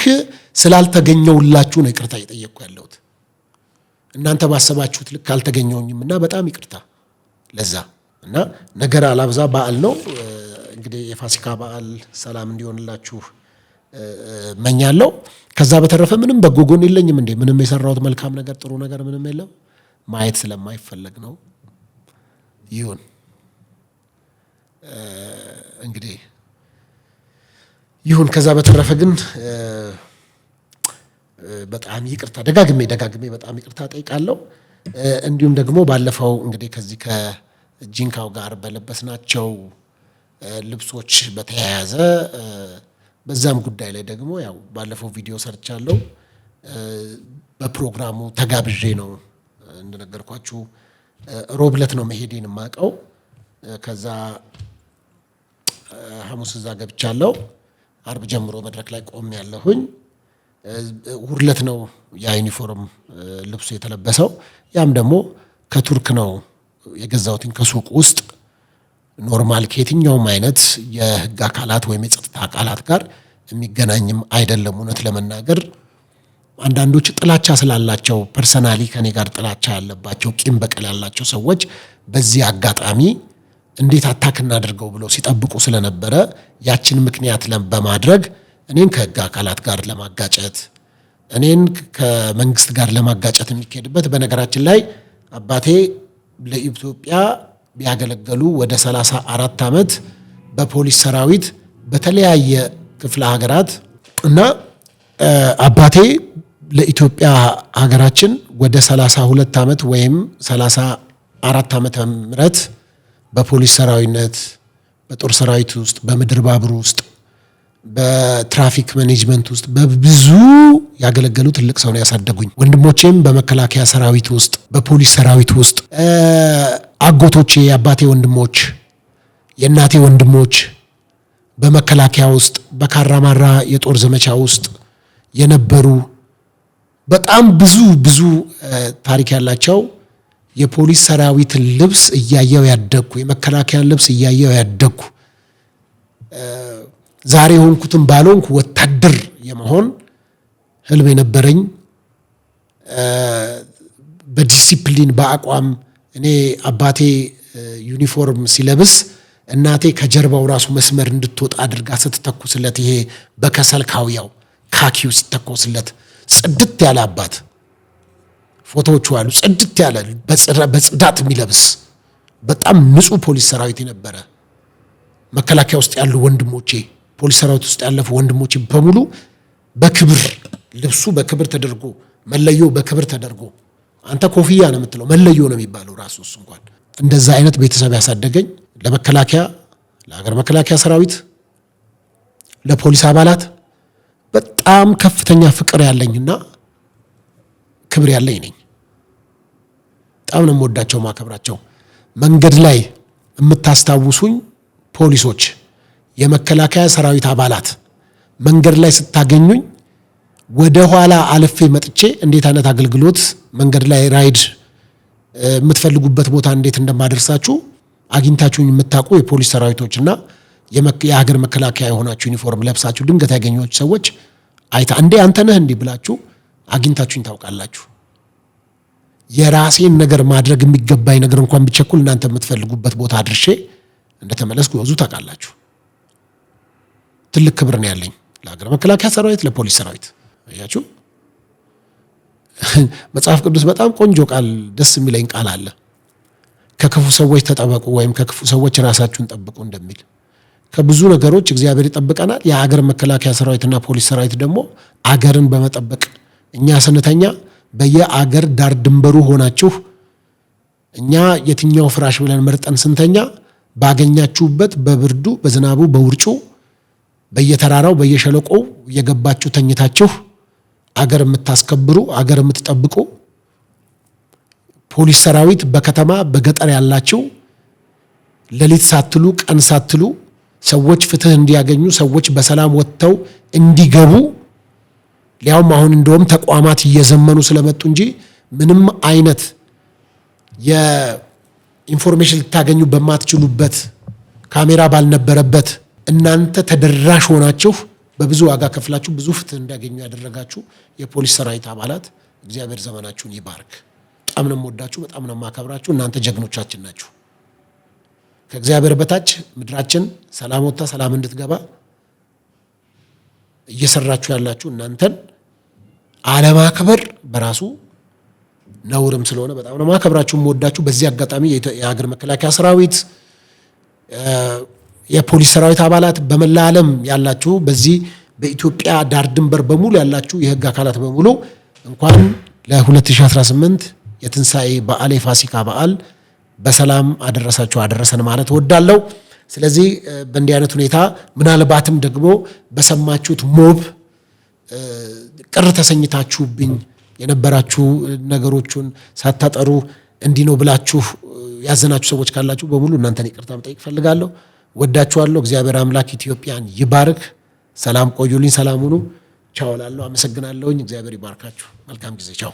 ስላልተገኘውላችሁ ነው ይቅርታ እየጠየቅኩ ያለሁት። እናንተ ባሰባችሁት ልክ አልተገኘውኝም እና በጣም ይቅርታ ለዛ እና ነገር አላብዛ። በዓል ነው እንግዲህ የፋሲካ በዓል ሰላም እንዲሆንላችሁ መኛለሁ። ከዛ በተረፈ ምንም በጎ ጎን የለኝም እንዴ? ምንም የሰራሁት መልካም ነገር ጥሩ ነገር ምንም የለም። ማየት ስለማይፈለግ ነው። ይሁን እንግዲህ ይሁን። ከዛ በተረፈ ግን በጣም ይቅርታ ደጋግሜ በጣም ይቅርታ ጠይቃለሁ። እንዲሁም ደግሞ ባለፈው እንግዲህ ከዚህ ከጂንካው ጋር በለበስናቸው ልብሶች በተያያዘ በዛም ጉዳይ ላይ ደግሞ ያው ባለፈው ቪዲዮ ሰርቻለሁ። በፕሮግራሙ ተጋብዤ ነው እንደነገርኳችሁ ሮብ ዕለት ነው መሄዴን የማውቀው። ከዛ ሐሙስ እዛ ገብቻለሁ። አርብ ጀምሮ መድረክ ላይ ቆም ያለሁኝ። እሑድ ዕለት ነው ያ ዩኒፎርም ልብሱ የተለበሰው። ያም ደግሞ ከቱርክ ነው የገዛሁትን ከሱቅ ውስጥ ኖርማል ከየትኛውም አይነት የህግ አካላት ወይም የጸጥታ አካላት ጋር የሚገናኝም አይደለም። እውነት ለመናገር አንዳንዶች ጥላቻ ስላላቸው ፐርሰናሊ ከኔ ጋር ጥላቻ ያለባቸው ቂም በቀል ያላቸው ሰዎች በዚህ አጋጣሚ እንዴት አታክ እናድርገው ብለው ሲጠብቁ ስለነበረ ያችን ምክንያት በማድረግ እኔን ከህግ አካላት ጋር ለማጋጨት እኔን ከመንግስት ጋር ለማጋጨት የሚካሄድበት። በነገራችን ላይ አባቴ ለኢትዮጵያ ቢያገለገሉ ወደ 34 ዓመት በፖሊስ ሰራዊት በተለያየ ክፍለ ሀገራት እና አባቴ ለኢትዮጵያ ሀገራችን ወደ 32 ዓመት ወይም 34 ዓመተ ምህረት በፖሊስ ሰራዊትነት፣ በጦር ሰራዊት ውስጥ፣ በምድር ባቡር ውስጥ፣ በትራፊክ ማኔጅመንት ውስጥ በብዙ ያገለገሉ ትልቅ ሰው ነው ያሳደጉኝ። ወንድሞቼም በመከላከያ ሰራዊት ውስጥ፣ በፖሊስ ሰራዊት ውስጥ፣ አጎቶቼ፣ የአባቴ ወንድሞች፣ የእናቴ ወንድሞች በመከላከያ ውስጥ በካራማራ የጦር ዘመቻ ውስጥ የነበሩ በጣም ብዙ ታሪክ ያላቸው የፖሊስ ሰራዊትን ልብስ እያየው ያደግኩ፣ የመከላከያን ልብስ እያየው ያደግኩ፣ ዛሬ ሆንኩትን ባልሆንኩ ወታደር የመሆን ህልም የነበረኝ በዲሲፕሊን በአቋም እኔ አባቴ ዩኒፎርም ሲለብስ እናቴ ከጀርባው ራሱ መስመር እንድትወጣ አድርጋ ስትተኩስለት፣ ይሄ በከሰል ካውያው ካኪው ሲተኮስለት ጽድት ያለ አባት ፎቶዎቹ አሉ። ጽድት ያለ በጽዳት የሚለብስ በጣም ንጹህ ፖሊስ ሰራዊት የነበረ መከላከያ ውስጥ ያሉ ወንድሞቼ፣ ፖሊስ ሰራዊት ውስጥ ያለፉ ወንድሞቼ በሙሉ በክብር ልብሱ በክብር ተደርጎ መለዮ በክብር ተደርጎ፣ አንተ ኮፍያ ነው የምትለው መለዮ ነው የሚባለው ራሱ እሱ እንኳን። እንደዛ አይነት ቤተሰብ ያሳደገኝ ለመከላከያ፣ ለሀገር መከላከያ ሰራዊት፣ ለፖሊስ አባላት በጣም ከፍተኛ ፍቅር ያለኝና ክብር ያለኝ ነኝ። በጣም ነው የምወዳቸው ማከብራቸው። መንገድ ላይ የምታስታውሱኝ ፖሊሶች፣ የመከላከያ ሰራዊት አባላት መንገድ ላይ ስታገኙኝ ወደ ኋላ አልፌ መጥቼ እንዴት አይነት አገልግሎት መንገድ ላይ ራይድ የምትፈልጉበት ቦታ እንዴት እንደማደርሳችሁ አግኝታችሁኝ የምታውቁ የፖሊስ ሰራዊቶችና የሀገር መከላከያ የሆናችሁ ዩኒፎርም ለብሳችሁ ድንገት ያገኘኋችሁ ሰዎች አይታ እንዴ አንተ ነህ እንዲህ ብላችሁ አግኝታችሁኝ ታውቃላችሁ። የራሴን ነገር ማድረግ የሚገባኝ ነገር እንኳን ቢቸኩል እናንተ የምትፈልጉበት ቦታ አድርሼ እንደተመለስኩ ይወዙ ታውቃላችሁ። ትልቅ ክብር ነው ያለኝ ለሀገር መከላከያ ሰራዊት፣ ለፖሊስ ሰራዊት። አያችሁ መጽሐፍ ቅዱስ በጣም ቆንጆ ቃል፣ ደስ የሚለኝ ቃል አለ። ከክፉ ሰዎች ተጠበቁ ወይም ከክፉ ሰዎች ራሳችሁን ጠብቁ እንደሚል። ከብዙ ነገሮች እግዚአብሔር ይጠብቀናል። የሀገር መከላከያ ሰራዊትና ፖሊስ ሰራዊት ደግሞ አገርን በመጠበቅ እኛ ስንተኛ በየአገር ዳር ድንበሩ ሆናችሁ እኛ የትኛው ፍራሽ ብለን መርጠን ስንተኛ ባገኛችሁበት በብርዱ በዝናቡ በውርጩ በየተራራው በየሸለቆው የገባችሁ ተኝታችሁ አገር የምታስከብሩ አገር የምትጠብቁ ፖሊስ ሰራዊት በከተማ በገጠር ያላችሁ ሌሊት ሳትሉ ቀን ሳትሉ ሰዎች ፍትህ እንዲያገኙ ሰዎች በሰላም ወጥተው እንዲገቡ ሊያውም አሁን እንደውም ተቋማት እየዘመኑ ስለመጡ እንጂ ምንም አይነት የኢንፎርሜሽን ልታገኙ በማትችሉበት ካሜራ ባልነበረበት እናንተ ተደራሽ ሆናችሁ በብዙ ዋጋ ከፍላችሁ ብዙ ፍትህ እንዲያገኙ ያደረጋችሁ የፖሊስ ሰራዊት አባላት እግዚአብሔር ዘመናችሁን ይባርክ። በጣም ነው የምወዳችሁ፣ በጣም ነው የማከብራችሁ። እናንተ ጀግኖቻችን ናችሁ። ከእግዚአብሔር በታች ምድራችን ሰላም ወጥታ ሰላም እንድትገባ እየሰራችሁ ያላችሁ እናንተን አለማክበር በራሱ ነውርም ስለሆነ በጣም ነው ማከብራችሁ የምወዳችሁ። በዚህ አጋጣሚ የሀገር መከላከያ ሰራዊት፣ የፖሊስ ሰራዊት አባላት በመላ ዓለም ያላችሁ በዚህ በኢትዮጵያ ዳር ድንበር በሙሉ ያላችሁ የህግ አካላት በሙሉ እንኳን ለ2018 የትንሣኤ በዓል የፋሲካ በዓል በሰላም አደረሳችሁ አደረሰን ማለት እወዳለሁ። ስለዚህ በእንዲህ አይነት ሁኔታ ምናልባትም ደግሞ በሰማችሁት ሞብ ቅር ተሰኝታችሁብኝ የነበራችሁ ነገሮቹን ሳታጠሩ እንዲህ ነው ብላችሁ ያዘናችሁ ሰዎች ካላችሁ በሙሉ እናንተን ይቅርታ መጠየቅ ፈልጋለሁ። ወዳችኋለሁ። እግዚአብሔር አምላክ ኢትዮጵያን ይባርክ። ሰላም ቆዩልኝ። ሰላም ሁኑ። ቻው እላለሁ። አመሰግናለሁኝ። እግዚአብሔር ይባርካችሁ። መልካም ጊዜ። ቻው።